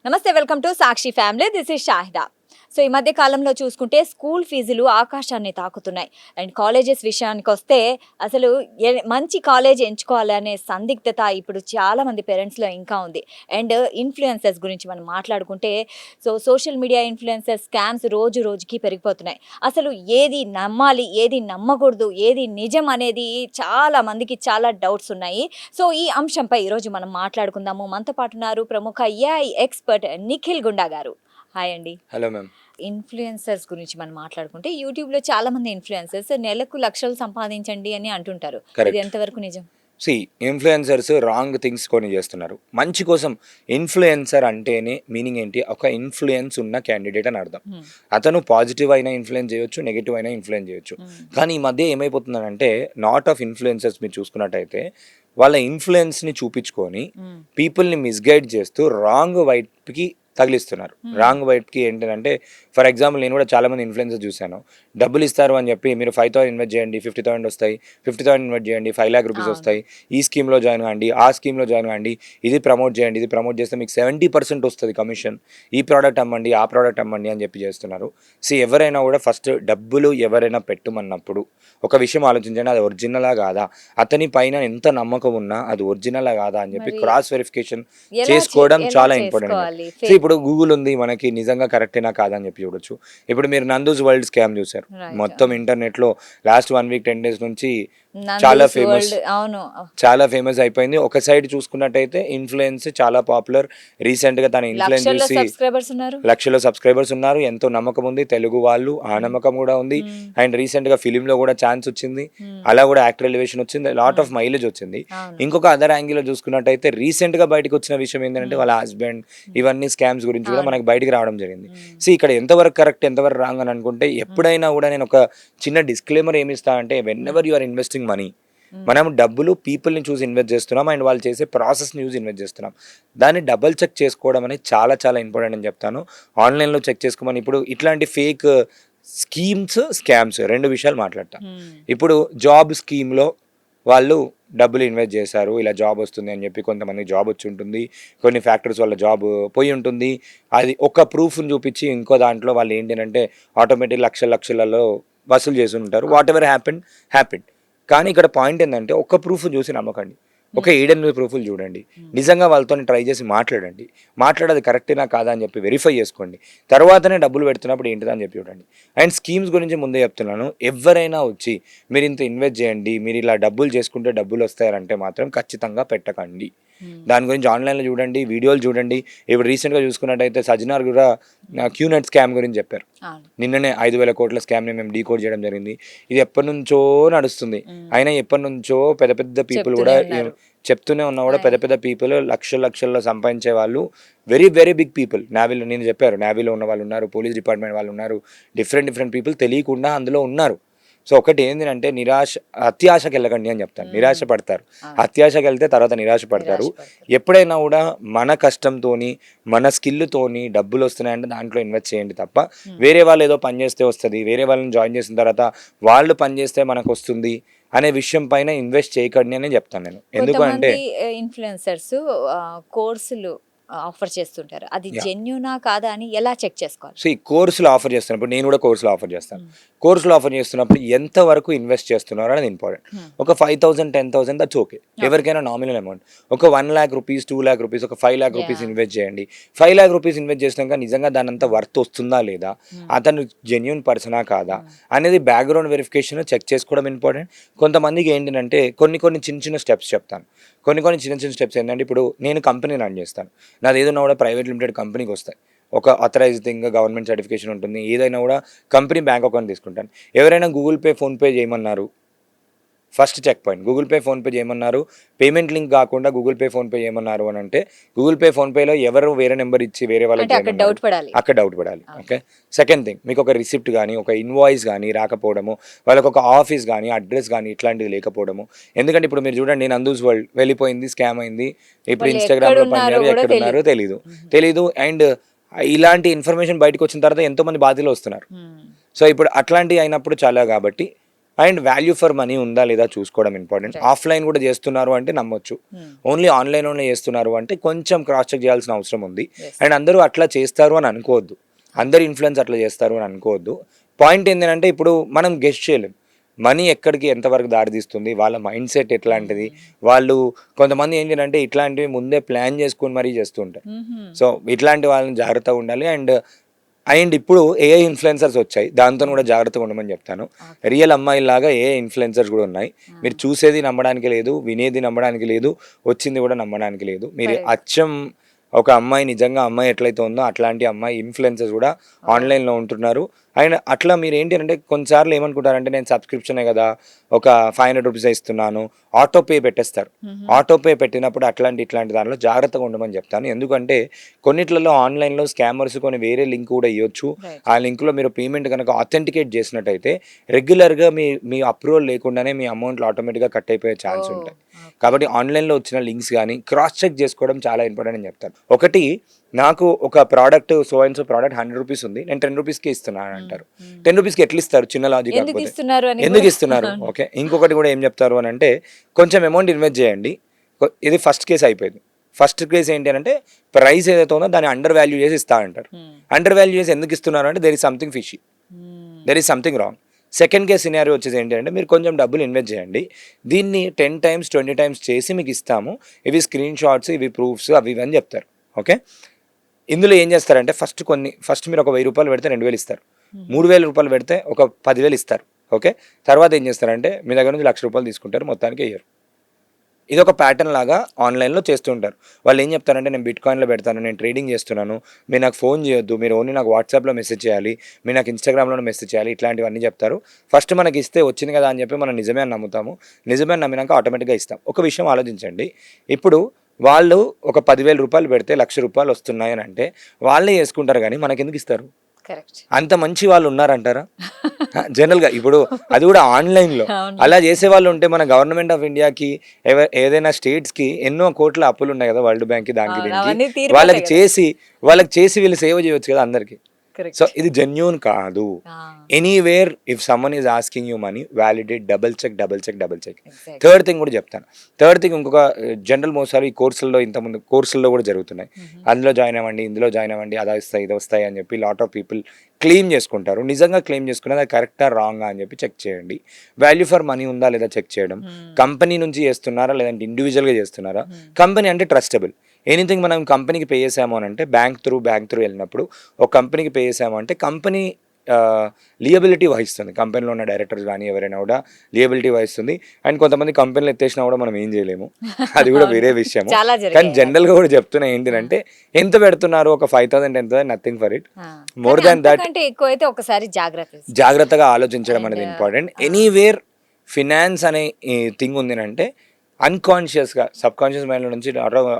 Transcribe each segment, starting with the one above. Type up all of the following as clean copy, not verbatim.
నమస్తే, welcome to Sakshi family. This is Shahida. So ఈ మధ్య కాలంలో చూసుకుంటే స్కూల్ ఫీజులు ఆకాశాన్ని తాకుతున్నాయి. అండ్ కాలేజెస్ విషయానికి వస్తే అసలు మంచి కాలేజ్ ఎంచుకోవాలనే సందిగ్ధత ఇప్పుడు చాలా మంది పేరెంట్స్లో ఇంకా ఉంది. అండ్ ఇన్ఫ్లుయెన్సర్స్ గురించి మనం మాట్లాడుకుంటే సోషల్ మీడియా ఇన్ఫ్లుయెన్సర్స్ స్కామ్స్ రోజు రోజుకి పెరిగిపోతున్నాయి. అసలు ఏది నమ్మాలి, ఏది నమ్మకూడదు, ఏది నిజం అనేది చాలా మందికి చాలా డౌట్స్ ఉన్నాయి. సో ఈ అంశంపై ఈరోజు మనం మాట్లాడుకుందాము. మనతో పాటు ఉన్నారు ప్రముఖ ఏఐ ఎక్స్పర్ట్ నిఖిల్ గుండా గారు. హాయ్ అండి. Hello ma'am. ఇన్ఫ్లుయెన్సర్స్ గురించి మనం మాట్లాడుకుంటే యూట్యూబ్లో చాలా మంది ఇన్ఫ్లుయెన్సర్స్ నెలకు లక్షలు సంపాదించండి అని అంటుంటారు. ఇది ఎంతవరకు నిజం? ఇన్ఫ్లుయెన్సర్స్ రాంగ్ థింగ్స్ కొని చేస్తున్నారు. మంచి కోసం ఇన్ఫ్లుయెన్సర్ అంటేనే మీనింగ్ ఏంటి? ఒక ఇన్ఫ్లుయెన్స్ ఉన్న క్యాండిడేట్ అని అర్థం. అతను పాజిటివ్ అయినా ఇన్ఫ్లుయెన్స్ చేయొచ్చు, నెగిటివ్ అయినా ఇన్ఫ్లుయెన్స్ చేయొచ్చు. కానీ ఈ మధ్య ఏమైపోతుందంటే నాట్ ఆఫ్ ఇన్ఫ్లుయెన్సర్స్ మీరు చూసుకున్నట్టయితే వాళ్ళ ఇన్ఫ్లుయెన్స్ని చూపించుకొని పీపుల్ని మిస్గైడ్ చేస్తూ రాంగ్ వైపుకి తగిలిస్తున్నారు. రాంగ్ వైపుకి ఏంటంటే ఫర్ ఎగ్జాంపుల్ నేను కూడా చాలా మంది ఇన్ఫ్లుయెన్సర్ చూశాను. డబ్బులు ఇస్తారు అని చెప్పి మీరు 5,000 ఇన్వెస్ట్ చేయండి 50,000 వస్తాయి, 50,000 ఇన్వెస్ట్ చేయండి 5 lakh రూపీస్ వస్తాయి, ఈ స్కీమ్లో జాయిన్ కాండి, ఆ స్కీమ్లో జాయిన్ కాండి, ఇది ప్రమోట్ చేయండి, ఇది ప్రమోట్ చేస్తే మీకు 70% వస్తుంది కమిషన్, ఈ ప్రోడక్ట్ అమ్మండి, ఆ ప్రోడక్ట్ అమ్మండి అని చెప్పి చేస్తున్నారు. ఎవరైనా కూడా ఫస్ట్ డబ్బులు ఎవరైనా పెట్టమన్నప్పుడు ఒక విషయం ఆలోచించండి, అది ఒరిజినలా కాదా, అతని పైన ఎంత నమ్మకం ఉన్నా అది ఒరిజినలా కాదా అని చెప్పి క్రాస్ వెరిఫికేషన్ చేసుకోవడం చాలా ఇంపార్టెంట్. ఇప్పుడు గూగుల్ ఉంది, మనకి నిజంగా కరెక్టేనా కాదని చెప్పి చూడొచ్చు. ఇప్పుడు మీరు నందూస్ వరల్డ్ స్కామ్ చూసారు, మొత్తం ఇంటర్నెట్ లో లాస్ట్ 1 week 10 days నుంచి చాలా ఫేమస్ అయిపోయింది. ఒక సైడ్ చూసుకున్నట్టయితే ఇన్ఫ్లుయెన్స్ చాలా పాపులర్. రీసెంట్ గా తన ఇన్ఫ్లుయెన్స్ చూసి లక్షల సబ్స్క్రైబర్స్ ఉన్నారు, ఎంతో నమ్మకం ఉంది తెలుగు వాళ్ళు, ఆ నమ్మకం కూడా ఉంది. అండ్ రీసెంట్ గా ఫిలిం లో కూడా ఛాన్స్ వచ్చింది, అలా కూడా యాక్టర్ ఎలివేషన్ వచ్చింది, లాట్ ఆఫ్ మైలేజ్ వచ్చింది. ఇంకొక అదర్ యాంగిల్ లో చూసుకున్నట్టయితే రీసెంట్ గా బయటకు వచ్చిన విషయం ఏంటంటే వాళ్ళ హస్బెండ్ ఇవన్నీ స్కామ్స్ గురించి కూడా మనకి బయటికి రావడం జరిగింది. ఇక్కడ ఎంతవరకు కరెక్ట్ ఎంతవరకు రాంగ్ అని అనుకుంటే ఎప్పుడైనా కూడా నేను ఒక చిన్న డిస్క్లైమర్ ఏమి ఇస్తా అంటే whenever you are investing money, మనం డబ్బులు పీపుల్ని చూసి ఇన్వెస్ట్ చేస్తున్నాం అండ్ వాళ్ళు చేసే ప్రాసెస్ని చూసి ఇన్వెస్ట్ చేస్తున్నాం. దాన్ని డబల్ చెక్ చేసుకోవడం అనేది చాలా చాలా ఇంపార్టెంట్ అని చెప్తాను. ఆన్లైన్లో చెక్ చేసుకోమని. ఇప్పుడు ఇట్లాంటి ఫేక్ స్కీమ్స్, స్కామ్స్ రెండు విషయాలు మాట్లాడతాం. ఇప్పుడు జాబ్ స్కీమ్లో వాళ్ళు డబ్బులు ఇన్వెస్ట్ చేశారు, ఇలా జాబ్ వస్తుంది అని చెప్పి కొంతమంది జాబ్ వచ్చి ఉంటుంది, కొన్ని ఫ్యాక్టర్స్ వల్ల జాబ్ పోయి ఉంటుంది. అది ఒక ప్రూఫ్ని చూపించి ఇంకో దాంట్లో వాళ్ళు ఏంటంటే ఆటోమేటిక్ లక్షలలో వసూలు చేసి ఉంటారు. What ever happened. కానీ ఇక్కడ పాయింట్ ఏంటంటే ఒక్క ప్రూఫ్ చూసి నమ్మకండి, ఒక 7-8 ప్రూఫ్లు చూడండి, నిజంగా వాళ్ళతో ట్రై చేసి మాట్లాడేది కరెక్టేనా కాదా అని చెప్పి వెరిఫై చేసుకోండి. తర్వాతనే డబ్బులు పెడుతున్నప్పుడు ఏంటిదని చెప్పి చూడండి. అండ్ స్కీమ్స్ గురించి ముందే చెప్తున్నాను, ఎవరైనా వచ్చి మీరు ఇంత ఇన్వెస్ట్ చేయండి, మీరు ఇలా డబ్బులు చేసుకుంటే డబ్బులు వస్తాయంటే మాత్రం ఖచ్చితంగా పెట్టకండి. దాని గురించి ఆన్లైన్లో చూడండి, వీడియోలు చూడండి. ఇప్పుడు రీసెంట్గా చూసుకున్నట్టయితే సజ్జనార్ కూడా క్యూనెట్ స్కామ్ గురించి చెప్పారు. నిన్ననే 5,000 కోట్ల స్కామ్ని మేము డీకోడ్ చేయడం జరిగింది. ఇది ఎప్పటి నుంచో నడుస్తుంది, అయినా ఎప్పటి నుంచో పెద్ద పెద్ద పీపుల్ కూడా చెప్తూనే ఉన్నా కూడా పెద్ద పెద్ద పీపుల్ లక్షల్లో సంపాదించే వాళ్ళు, వెరీ వెరీ బిగ్ పీపుల్. నేవీలో నేను చెప్పారు, నేవీలో ఉన్న వాళ్ళు ఉన్నారు, పోలీస్ డిపార్ట్మెంట్ వాళ్ళు ఉన్నారు, డిఫరెంట్ పీపుల్ తెలియకుండా అందులో ఉన్నారు. సో ఒకటి ఏంటంటే అత్యాశకి వెళ్ళకండి అని చెప్తాను. నిరాశ పడతారు, అత్యాశకి వెళ్తే తర్వాత నిరాశ పడతారు. ఎప్పుడైనా కూడా మన కష్టంతోని మన స్కిల్తోని డబ్బులు వస్తున్నాయంటే దాంట్లో ఇన్వెస్ట్ చేయండి తప్ప వేరే వాళ్ళు ఏదో పని చేస్తే వస్తుంది, వేరే వాళ్ళని జాయిన్ చేసిన తర్వాత వాళ్ళు పని చేస్తే మనకు వస్తుంది అనే విషయం పైన ఇన్వెస్ట్ చేయకండి అని చెప్తాను నేను. ఎందుకంటే ఇన్ఫ్లుయెన్సర్స్ కోర్సులు ఆఫర్ చేస్తుంటారు, అది జెన్యూనా కాదా అని ఎలా చెక్ చేసుకోవాలి? సో ఈ కోర్సులు ఆఫర్ చేస్తున్నప్పుడు నేను కూడా కోర్సులు ఆఫర్ చేస్తాను. కోర్సులు ఆఫర్ చేస్తున్నప్పుడు ఎంత వరకు ఇన్వెస్ట్ చేస్తున్నారు అనేది ఇంపార్టెంట్. ఒక 5,000 10,000 దట్స్ ఓకే, ఎవరికైనా నామినల్ అమౌంట్. ఒక 1 lakh రూపీస్ 2 lakh రూపీస్ ఒక 5 lakh రూపీస్ ఇన్వెస్ట్ చేయండి. 5 lakh రూపీస్ ఇన్వెస్ట్ చేసినాక నిజంగా దాని అంతా వర్త్ వస్తుందా లేదా, అతను జెన్యూన్ పర్సనా కాదా అనేది బ్యాక్గ్రౌండ్ వెరిఫికేషన్ చెక్ చేసుకోవడం ఇంపార్టెంట్. కొంతమందికి ఏంటంటే కొన్ని చిన్న స్టెప్స్ చెప్తాను. కొన్ని చిన్న స్టెప్స్ ఏంటంటే ఇప్పుడు నేను కంపెనీ రన్ చేస్తాను, నాది ఏదైనా కూడా ప్రైవేట్ లిమిటెడ్ కంపెనీకి వస్తాయి, ఒక అథరైజింగ్ గవర్నమెంట్ సర్టిఫికేషన్ ఉంటుంది, ఏదైనా కూడా కంపెనీ బ్యాంక్ అకౌంట్ తీసుకుంటాను. ఎవరైనా గూగుల్ పే ఫోన్పే చేయమన్నారు, first check point. Google Pay PhonePe చేయమన్నారు, పేమెంట్ లింక్ కాకుండా గూగుల్ పే ఫోన్పే చేయమన్నారు అని అంటే గూగుల్ పే ఫోన్పేలో ఎవరు వేరే నెంబర్ ఇచ్చి వేరే వాళ్ళకి అక్కడ డౌట్ పడాలి. ఓకే. సెకండ్ థింగ్, మీకు ఒక రిసిప్ట్ కానీ ఒక ఇన్వాయిస్ కానీ రాకపోవడము, వాళ్ళకి ఒక ఆఫీస్ కానీ అడ్రస్ కానీ ఇట్లాంటివి లేకపోవడము. ఎందుకంటే ఇప్పుడు మీరు చూడండి, నేను నందూస్ వరల్డ్ వెళ్ళిపోయింది, స్కామ్ అయింది, ఇప్పుడు ఇన్స్టాగ్రామ్లో పనిచేయారు, ఎక్కడ ఉన్నారో తెలీదు. అండ్ ఇలాంటి ఇన్ఫర్మేషన్ బయటకు వచ్చిన తర్వాత ఎంతో మంది బాధ్యులు వస్తున్నారు. సో ఇప్పుడు అట్లాంటివి అయినప్పుడు చాలా, కాబట్టి అండ్ వాల్యూ ఫర్ మనీ ఉందా లేదా చూసుకోవడం ఇంపార్టెంట్. ఆఫ్లైన్ కూడా చేస్తున్నారు అంటే నమ్మొచ్చు, ఓన్లీ ఆన్లైన్లోనే చేస్తున్నారు అంటే కొంచెం క్రాస్ చెక్ చేయాల్సిన అవసరం ఉంది. అండ్ అందరూ అట్లా చేస్తారు అని అనుకోవద్దు, అందరు ఇన్ఫ్లుయెన్స్ అట్లా చేస్తారు అని అనుకోవద్దు. పాయింట్ ఏంటంటే ఇప్పుడు మనం గెస్ట్ చేయలేం మనీ ఎక్కడికి ఎంతవరకు దారితీస్తుంది, వాళ్ళ మైండ్ సెట్ ఎట్లాంటిది, వాళ్ళు కొంతమంది ఏం చేయాలంటే ఇట్లాంటివి ముందే ప్లాన్ చేసుకొని మరీ చేస్తుంటారు. సో ఇట్లాంటి వాళ్ళని జాగ్రత్తగా ఉండాలి. అండ్ ఇప్పుడు ఏఐ ఇన్ఫ్లుయెన్సర్స్ వచ్చాయి, దాంతో కూడా జాగ్రత్తగా ఉండమని చెప్తాను. రియల్ అమ్మాయిలాగా ఏఐ ఇన్ఫ్లుయెన్సర్స్ కూడా ఉన్నాయి. మీరు చూసేది నమ్మడానికి లేదు, వినేది నమ్మడానికి లేదు, వచ్చింది కూడా నమ్మడానికి లేదు. మీరు అచ్చం ఒక అమ్మాయి నిజంగా అమ్మాయి ఎట్లయితే ఉందో అట్లాంటి అమ్మాయి ఇన్ఫ్లుయెన్సర్స్ కూడా ఆన్లైన్లో ఉంటున్నారు. అండ్ అట్లా మీరు ఏంటి అంటే కొన్నిసార్లు ఏమనుకుంటారంటే నేను సబ్స్క్రిప్షనే కదా ఒక 500 రూపీస్ ఇస్తున్నాను, ఆటోపే పెట్టేస్తారు. ఆటోపే పెట్టినప్పుడు ఇట్లాంటి దానిలో జాగ్రత్తగా ఉండమని చెప్తాను. ఎందుకంటే కొన్నిట్లలో ఆన్లైన్లో స్కామర్స్ కొన్ని వేరే లింక్ కూడా ఇవ్వచ్చు. ఆ లింక్లో మీరు పేమెంట్ కనుక ఆథెంటికేట్ చేసినట్టయితే రెగ్యులర్గా మీ అప్రూవల్ లేకుండానే మీ అమౌంట్లు ఆటోమేటిక్గా కట్ అయిపోయే ఛాన్స్ ఉంటాయి. కాబట్టి ఆన్లైన్లో వచ్చిన లింక్స్ కానీ క్రాస్ చెక్ చేసుకోవడం చాలా ఇంపార్టెంట్ అని చెప్తాను. ఒకటి, నాకు ఒక product so and so product 100 rupees ఉంది, నేను 10 రూపీస్కి ఇస్తున్నాను అంటారు. 10 రూపీస్కి ఎట్లా ఇస్తారు? చిన్న లాజిక్ కాకపోతే ఎందుకు ఇస్తున్నారు? ఓకే, ఇంకొకటి కూడా ఏం చెప్తారు అని అంటే కొంచెం అమౌంట్ ఇన్వెస్ట్ చేయండి. ఇది ఫస్ట్ కేసు అయిపోయింది. ఫస్ట్ కేసు ఏంటి అని అంటే ప్రైస్ ఏదైతే ఉందో దాన్ని అండర్ వాల్యూ చేసి ఇస్తా అంటారు. అండర్ వాల్యూ చేసి ఎందుకు ఇస్తున్నారు అంటే there is something fishy, there is something wrong. Second case scenario వచ్చేసి ఏంటి అంటే మీరు కొంచెం డబ్బులు ఇన్వెస్ట్ చేయండి, దీన్ని 10 times 20 times చేసి మీకు ఇస్తాము, ఇవి స్క్రీన్ షాట్స్, ఇవి ప్రూఫ్స్, అవి ఇవి అని చెప్తారు. ఓకే, ఇందులో ఏం చేస్తారంటే ఫస్ట్ మీరు ఒక 1000 రూపాయలు పెడితే 2000 ఇస్తారు, 3000 రూపాయలు పెడితే ఒక 10,000 ఇస్తారు. ఓకే, తర్వాత ఏం చేస్తారంటే మీ దగ్గర నుంచి 1,00,000 రూపాయలు తీసుకుంటారు, మొత్తానికి ఇయ్యరు. ఇది ఒక ప్యాటర్న్ లాగా ఆన్లైన్లో చేస్తూ ఉంటారు. వాళ్ళు ఏం చెప్తారంటే నేను బిట్కాయిన్లో పెడతాను, నేను ట్రేడింగ్ చేస్తున్నాను, మీరు నాకు ఫోన్ చేయొద్దు, మీరు ఓన్లీ నాకు వాట్సాప్లో మెసేజ్ చేయాలి, మీరు నాకు ఇన్స్టాగ్రామ్లో మెసేజ్ చేయాలి, ఇట్లాంటివన్నీ చెప్తారు. ఫస్ట్ మనకి ఇస్తే వచ్చింది కదా అని చెప్పి మనం నిజమే అని నమ్ముతాము. నిజమే అని నమ్మినాక ఆటోమేటిక్గా ఇస్తాం. ఒక విషయం ఆలోచించండి, ఇప్పుడు వాళ్ళు ఒక 10,000 రూపాయలు పెడితే 1,00,000 రూపాయలు వస్తున్నాయి అని అంటే వాళ్ళే చేసుకుంటారు, కానీ మనకెందుకు ఇస్తారు? అంత మంచి వాళ్ళు ఉన్నారంటారా? జనరల్గా ఇప్పుడు అది కూడా ఆన్లైన్లో అలా చేసే వాళ్ళు ఉంటే మన గవర్నమెంట్ ఆఫ్ ఇండియాకి ఏదైనా స్టేట్స్కి ఎన్నో కోట్ల అప్పులు ఉన్నాయి కదా, వరల్డ్ బ్యాంక్కి, దానికి దీనికి, వాళ్ళకి చేసి వీళ్ళు సేవ చేయవచ్చు కదా అందరికి. సో ఇది జెన్యూన్ కాదు. Anywhere if someone is asking you money, validate, double check. Third thing కూడా చెప్తాను. థర్డ్ థింగ్ ఇంకొక జనరల్ మోసాలు ఈ కోర్సుల్లో, ఇంతకుముందు కోర్సుల్లో కూడా జరుగుతున్నాయి. అందులో జాయిన్ అవ్వండి, ఇందులో జాయిన్ అవ్వండి, అది వస్తాయి ఇది వస్తాయి అని చెప్పి లాట్ ఆఫ్ పీపుల్ క్లెయిమ్ చేసుకుంటారు. నిజంగా క్లెయిమ్ చేసుకున్నది అది కరెక్టా రాంగా అని చెప్పి చెక్ చేయండి. వాల్యూ ఫర్ మనీ ఉందా లేదా చెక్ చేయడం. కంపెనీ నుంచి చేస్తున్నారా లేదంటే ఇండివిజువల్గా చేస్తున్నారా. కంపెనీ అంటే ట్రస్టబుల్. ఎనీథింగ్ మనం కంపెనీకి పే చేసాము అని అంటే బ్యాంక్ త్రూ వెళ్ళినప్పుడు ఒక కంపెనీకి పే చేసాము అంటే కంపెనీ లియబిలిటీ వహిస్తుంది. కంపెనీలో ఉన్న డైరెక్టర్స్ కానీ ఎవరైనా కూడా లియబిలిటీ వహిస్తుంది. అండ్ కొంతమంది కంపెనీలు ఎత్తేసినా కూడా మనం ఏం చేయలేము, అది కూడా వేరే విషయం. కానీ జనరల్గా కూడా చెప్తున్నా ఏంటంటే ఎంత పెడుతున్నారు, ఒక 5,000 10,000, nothing for it. More than that జాగ్రత్తగా ఆలోచించడం అనేది ఇంపార్టెంట్. ఎనీవేర్ ఫినాన్స్ అనే థింగ్ ఉంది అంటే అన్కాన్షియస్గా సబ్కాన్షియస్ మైండ్లో నుంచి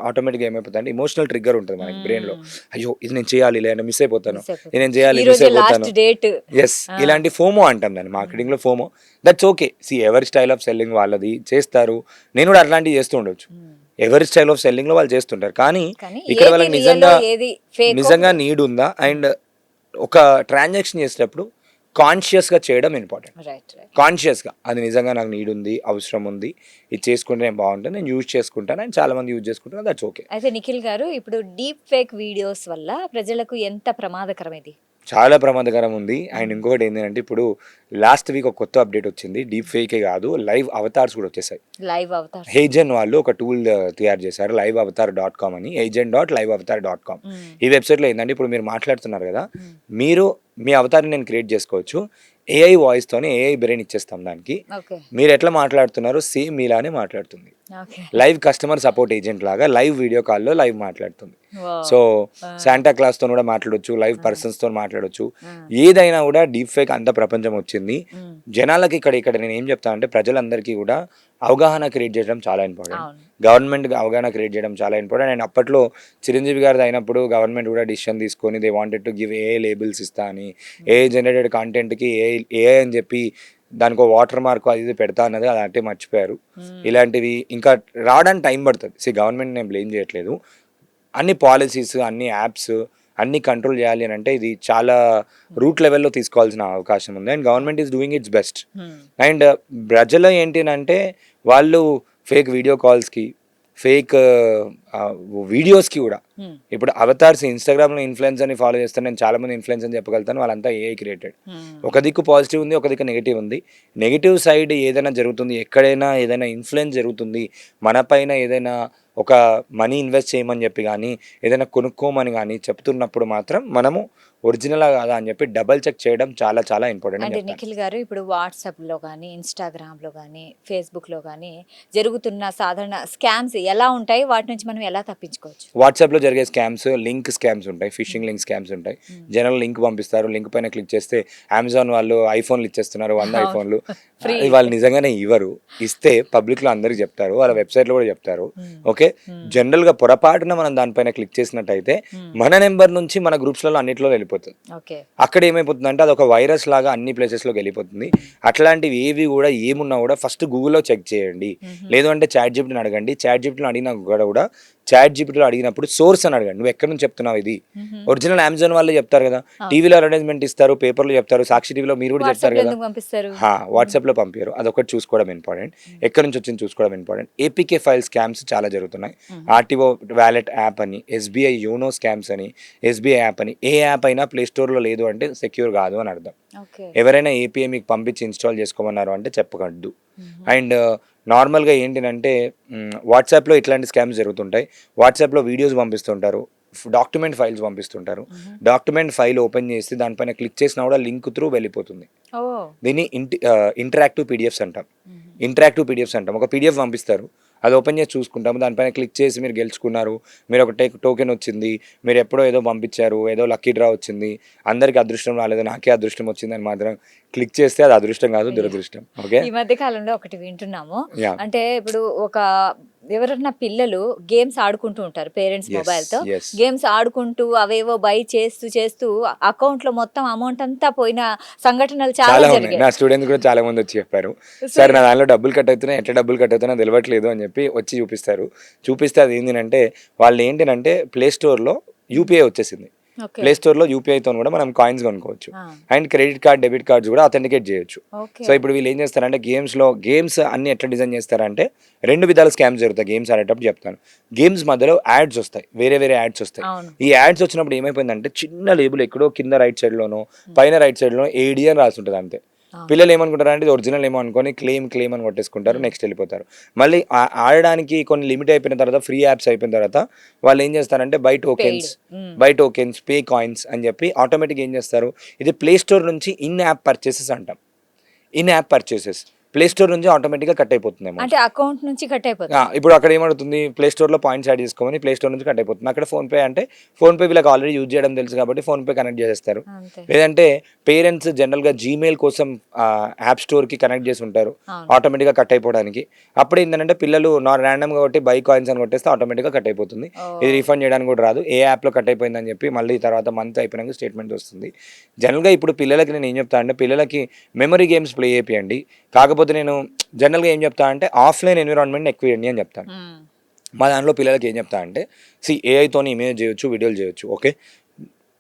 ఆటోమేటిక్గా ఏమైపోతుంది అంటే ఇమోషనల్ ట్రిగ్గర్ ఉంటుంది మనకి బ్రెయిన్లో. అయ్యో ఇది నేను చేయాలి, లేదా మిస్ అయిపోతాను, నేను చేయాలి, మిస్ అయిపోతాను. ఎస్, ఇలాంటి ఫోమో అంటాం దాన్ని మార్కెటింగ్లో. FOMO, that's okay. ఎవరి స్టైల్ ఆఫ్ సెల్లింగ్ వాళ్ళది చేస్తారు. నేను కూడా అట్లాంటివి చేస్తూ ఉండొచ్చు. ఎవరి స్టైల్ ఆఫ్ సెల్లింగ్లో వాళ్ళు చేస్తుంటారు. కానీ ఇక్కడ వాళ్ళకి నిజంగా నీడ్ ఉందా, అండ్ ఒక ట్రాన్సాక్షన్ చేసేటప్పుడు కాన్షియస్గా చేయడం ఇంపార్టెంట్. కాన్షియస్గా అది నిజంగా నాకు నీడ్ ఉంది, అవసరం ఉంది, ఇది చేసుకుంటే నేను బాగుంటుంది, నేను యూజ్ చేసుకుంటాను, అండ్ చాలా మంది యూజ్ చేసుకుంటారు, దట్స్ ఓకే. అయితే నిఖిల్ గారు, ఇప్పుడు డీప్ ఫేక్ వీడియోస్ వల్ల ప్రజలకు ఎంత ప్రమాదకరం ఇది? చాలా ప్రమాదకరం ఉంది. అండ్ ఇంకొకటి ఏంటంటే ఇప్పుడు లాస్ట్ వీక్ ఒక కొత్త అప్డేట్ వచ్చింది. డీప్ ఫేకే కాదు, లైవ్ అవతార్స్ కూడా వచ్చేసాయి. ఏజెంట్ వాళ్ళు ఒక టూల్ తయారు చేశారు, liveavatar.com అని. agent.liveavatar.com. ఈ వెబ్సైట్లో ఏంటంటే ఇప్పుడు మీరు మాట్లాడుతున్నారు కదా, మీరు మీ అవతార్ని నేను క్రియేట్ చేసుకోవచ్చు. ఏఐ వాయిస్తోనే ఏఐ బ్రెయిన్ ఇచ్చేస్తాం దానికి. మీరు ఎట్లా మాట్లాడుతున్నారు సేమ్ మీలానే మాట్లాడుతుంది. లైవ్ కస్టమర్ సపోర్ట్ ఏజెంట్ లాగా లైవ్ వీడియో కాల్లో లైవ్ మాట్లాడుతుంది. సో శాంటా క్లాస్ తో కూడా మాట్లాడొచ్చు, లైవ్ పర్సన్స్ తో మాట్లాడొచ్చు. ఏదైనా కూడా డీప్ ఫేక్ అంత ప్రపంచం వచ్చింది. జనాలకి ఇక్కడ నేను ఏం చెప్తాను అంటే ప్రజలందరికీ కూడా అవగాహన క్రియేట్ చేయడం చాలా ఇంపార్టెంట్. గవర్నమెంట్ అవగాహన క్రియేట్ చేయడం చాలా ఇంపార్టెంట్. అండ్ అప్పట్లో చిరంజీవి గారిది అయినప్పుడు గవర్నమెంట్ కూడా డిసిషన్ తీసుకొని they wanted to give AI labels ఇస్తా అని, ఏఐ జనరేటెడ్ కంటెంట్కి ఏఐ అని చెప్పి దానికి వాటర్ మార్క్ అది పెడతా అన్నది అలాంటి మర్చిపోయారు. ఇలాంటివి ఇంకా రావడానికి టైం పడుతుంది. గవర్నమెంట్ నేను బ్లేమ్ చేయట్లేదు. అన్ని పాలసీస్, అన్ని యాప్స్, అన్ని కంట్రోల్ చేయాలి అని అంటే ఇది చాలా రూట్ లెవెల్లో తీసుకోవాల్సిన అవకాశం ఉంది. And government is doing it's best. And ప్రజలు ఏంటి అంటే వాళ్ళు ఫేక్ వీడియో కాల్స్కి, ఫేక్ వీడియోస్కి కూడా ఇప్పుడు అవతార్స్ ఇన్స్టాగ్రామ్లో ఇన్ఫ్లుయెన్స్ అని ఫాలో చేస్తాను. నేను చాలా మంది ఇన్ఫ్లుయెన్స్ అని చెప్పగలుగుతాను. వాళ్ళంతా ఏఐ క్రియేటెడ్. ఒక దిక్కు పాజిటివ్ ఉంది, ఒక దిక్కు నెగిటివ్ ఉంది. నెగిటివ్ సైడ్ ఏదైనా జరుగుతుంది, ఎక్కడైనా ఏదైనా ఇన్ఫ్లుయెన్స్ జరుగుతుంది, మన పైన ఏదైనా ఒక మనీ ఇన్వెస్ట్ చేయమని చెప్పి కానీ ఏదైనా కొనుక్కోమని కానీ చెప్తున్నప్పుడు మాత్రం మనము ఒరిజినల్ కాదా అని చెప్పి డబల్ చెక్ చేయడం చాలా చాలా ఇంపార్టెంట్. అంటే నిఖిల్ గారు ఇప్పుడు వాట్సాప్లో కానీ, ఇన్స్టాగ్రామ్లో కానీ, ఫేస్బుక్లో కానీ జరుగుతున్న సాధారణ స్కామ్స్ ఎలా ఉంటాయి, వాటి నుంచి మనం ఎలా తప్పించుకోవచ్చు? వాట్సాప్లో జరిగే స్కామ్స్, లింక్ స్కామ్స్ ఉంటాయి, ఫిషింగ్ లింక్ స్కామ్స్ ఉంటాయి. జనరల్ లింక్ పంపిస్తారు, లింక్ పైన క్లిక్ చేస్తే అమెజాన్ వాళ్ళు ఐఫోన్లు ఇచ్చేస్తున్నారు, 100 ఐఫోన్లు. వాళ్ళు నిజంగానే ఇవ్వరు, ఇస్తే పబ్లిక్లో అందరికి చెప్తారు, వాళ్ళ వెబ్సైట్లో కూడా చెప్తారు. ఓకే, జనరల్గా పొరపాటున మనం దానిపైన క్లిక్ చేసినట్టయితే మన నెంబర్ నుంచి మన గ్రూప్స్లలో అన్నిట్లో వెళ్ళిపోతుంది. అక్కడ ఏమైపోతుంది అంటే అది ఒక వైరస్ లాగా అన్ని ప్లేసెస్లోకి వెళ్ళిపోతుంది. అట్లాంటివి ఏవి కూడా ఏమున్నా కూడా ఫస్ట్ గూగుల్లో చెక్ చేయండి. లేదు అంటే చాట్ జీపీటీని అడగండి. చాట్ జీపీటీని అడిగినా కూడా చాట్ జీపీటీలో అడిగినప్పుడు సోర్స్ అని అడగండి. నువ్వు ఎక్కడి నుంచి చెప్తున్నావు ఇది? ఒరిజినల్ అమెజాన్ వాళ్ళే చెప్తారు కదా, టీవీలో అడ్వర్టైజ్మెంట్ ఇస్తారు, పేపర్లో చెప్తారు, సాక్షి టీవీలో మీరు కూడా చెప్తారు కదా. వాట్సాప్లో పంపారు, అదొకటి చూసుకోవడం ఇంపార్టెంట్. ఎక్కడి నుంచి వచ్చింది చూసుకోవడం ఇంపార్టెంట్. ఏపీకే ఫైల్ స్కామ్స్ చాలా జరుగుతున్నాయి. ఆర్టీఓ వ్యాలెట్ యాప్ అని, ఎస్బీఐ యోనో స్కామ్స్ అని, ఎస్బీఐ యాప్ అని. ఏ యాప్ అయినా ప్లే స్టోర్లో లేదు అంటే సెక్యూర్ కాదు అని అర్థం. ఎవరైనా ఏపీఐ మీకు పంపించి ఇన్స్టాల్ చేసుకోమన్నారు అంటే చెప్పకూడదు. అండ్ నార్మల్గా ఏంటంటే వాట్సాప్లో ఇట్లాంటి స్కామ్స్ జరుగుతుంటాయి. వాట్సాప్లో వీడియోస్ పంపిస్తుంటారు, డాక్యుమెంట్ ఫైల్స్ పంపిస్తుంటారు. డాక్యుమెంట్ ఫైల్ ఓపెన్ చేసి దానిపైన క్లిక్ చేసినా కూడా లింక్ త్రూ వెళ్ళిపోతుంది. దీన్ని ఇంటరాక్టివ్ పీడిఎఫ్స్ అంటాం. ఇంటరాక్టివ్ పీడిఎఫ్స్ అంటాం. ఒక పీడిఎఫ్ పంపిస్తారు, అది ఓపెన్ చేసి చూసుకుంటాము, దానిపైన క్లిక్ చేసి మీరు గెలుచుకున్నారు, మీరు ఒక టోకెన్ వచ్చింది, మీరు ఎప్పుడో ఏదో పంపించారు, ఏదో లక్కీ డ్రా వచ్చింది, అందరికి అదృష్టం రాలేదు, నాకే అదృష్టం వచ్చింది అని మాత్రం క్లిక్ చేస్తే అది అదృష్టం కాదు, దురదృష్టం. ఓకే, ఈ మధ్య కాలంలో ఒకటి వింటున్నాము. అంటే ఇప్పుడు ఎవరన్నా పిల్లలు గేమ్స్ ఆడుకుంటూ ఉంటారు పేరెంట్స్ మొబైల్ తో. గేమ్స్ ఆడుకుంటూ అవేవో బై చేస్తూ అకౌంట్ లో మొత్తం అమౌంట్ అంతా పోయిన సంఘటనలు చాలా జరిగాయి. నా స్టూడెంట్స్ కూడా చాలా మంది వచ్చి చెప్పారు, సార్ నా దానిలో డబ్బులు కట్ అవుతున్నాయి, ఎట్లా డబ్బులు కట్ అవుతున్నా తెలియట్లేదు అని చెప్పి వచ్చి చూపిస్తే అది ఏంటంటే వాళ్ళు ఏంటంటే ప్లే స్టోర్ లో యూపీఐ వచ్చేసింది. ప్లే స్టోర్ లో యూపీఐతో కూడా మనం కాయిన్స్ కొనుక్కోవచ్చు. And credit card, debit cards కూడా అథెంటికేట్ చేయొచ్చు. సో ఇప్పుడు వీళ్ళు ఏం చేస్తారంటే గేమ్స్ అన్ని ఎట్లా డిజైన్ చేస్తారంటే 2 విధాల స్కామ్స్ జరుగుతాయి. గేమ్స్ ఆడేటప్పుడు చెప్తాను. గేమ్స్ మధ్యలో యాడ్స్ వస్తాయి, వేరే యాడ్స్ వస్తాయి. ఈ యాడ్స్ వచ్చినప్పుడు ఏమైపోయిందంటే చిన్న లేబుల్ ఎక్కడో కింద రైట్ సైడ్ లోనో పైన రైట్ సైడ్ లోనో AD అని రాసి ఉంటుంది అంతే. పిల్లలు ఏమనుకుంటారు అంటే ఇది ఒరిజినల్ ఏమో అనుకొని క్లెయిమ్ అని కొట్టేసుకుంటారు, నెక్స్ట్ వెళ్ళిపోతారు. మళ్ళీ ఆడడానికి కొన్ని లిమిట్ అయిపోయిన తర్వాత, ఫ్రీ యాప్స్ అయిపోయిన తర్వాత వాళ్ళు ఏం చేస్తారంటే బై టోకెన్స్, పే కాయిన్స్ అని చెప్పి ఆటోమేటిక్ ఏం చేస్తారు, ఇది ప్లే స్టోర్ నుంచి in app purchases play store నుంచి ఆటోమేటిక్గా కట్ అయిపోతుంది. అంటే అకౌంట్ నుంచి కట్ అయిపోతుంది. ఇప్పుడు అక్కడ ఏమవుతుంది, ప్లే స్టోర్లో పాయింట్స్ యాడ్ చేసుకోమని ప్లే స్టోర్ నుంచి కట్ అయిపోతుంది. అక్కడ ఫోన్పే అంటే ఫోన్పే వీళ్ళకి ఆల్రెడీ యూజ్ చేయడం తెలుసు కాబట్టి ఫోన్పే కనెక్ట్ చేసేస్తారు. లేదంటే పేరెంట్స్ జనరల్గా జీమెయిల్ కోసం యాప్ స్టోర్కి కనెక్ట్ చేసి ఉంటారు, ఆటోమేటిక్గా కట్ అయిపోవడానికి. అప్పుడు ఏంటంటే పిల్లలు ర్యాండమ్గా కొట్టి బై కాయిన్స్ అని కొట్టేస్తే ఆటోమేటిక్గా కట్ అయిపోతుంది. ఇది రీఫండ్ చేయడానికి కూడా రాదు. ఏ యాప్లో కట్ అయిపోయిందని చెప్పి మళ్ళీ తర్వాత మంత్ అయిపోయినాక స్టేట్మెంట్ వస్తుంది. జనరల్గా ఇప్పుడు పిల్లలకి నేను ఏం చెప్తాను అంటే పిల్లలకి మెమరీ గేమ్స్ ప్లే చేయండి. కాకపోతే నేను జనరల్గా ఏం చెప్తా అంటే ఆఫ్లైన్ ఎన్విరాన్మెంట్ ఎక్కువ ఇవ్వండి అని చెప్తాను. మా దాంట్లో పిల్లలకి ఏం చెప్తా అంటే ఏఐతోని ఇమేజ్ చేయొచ్చు, వీడియోలు చేయొచ్చు. ఓకే,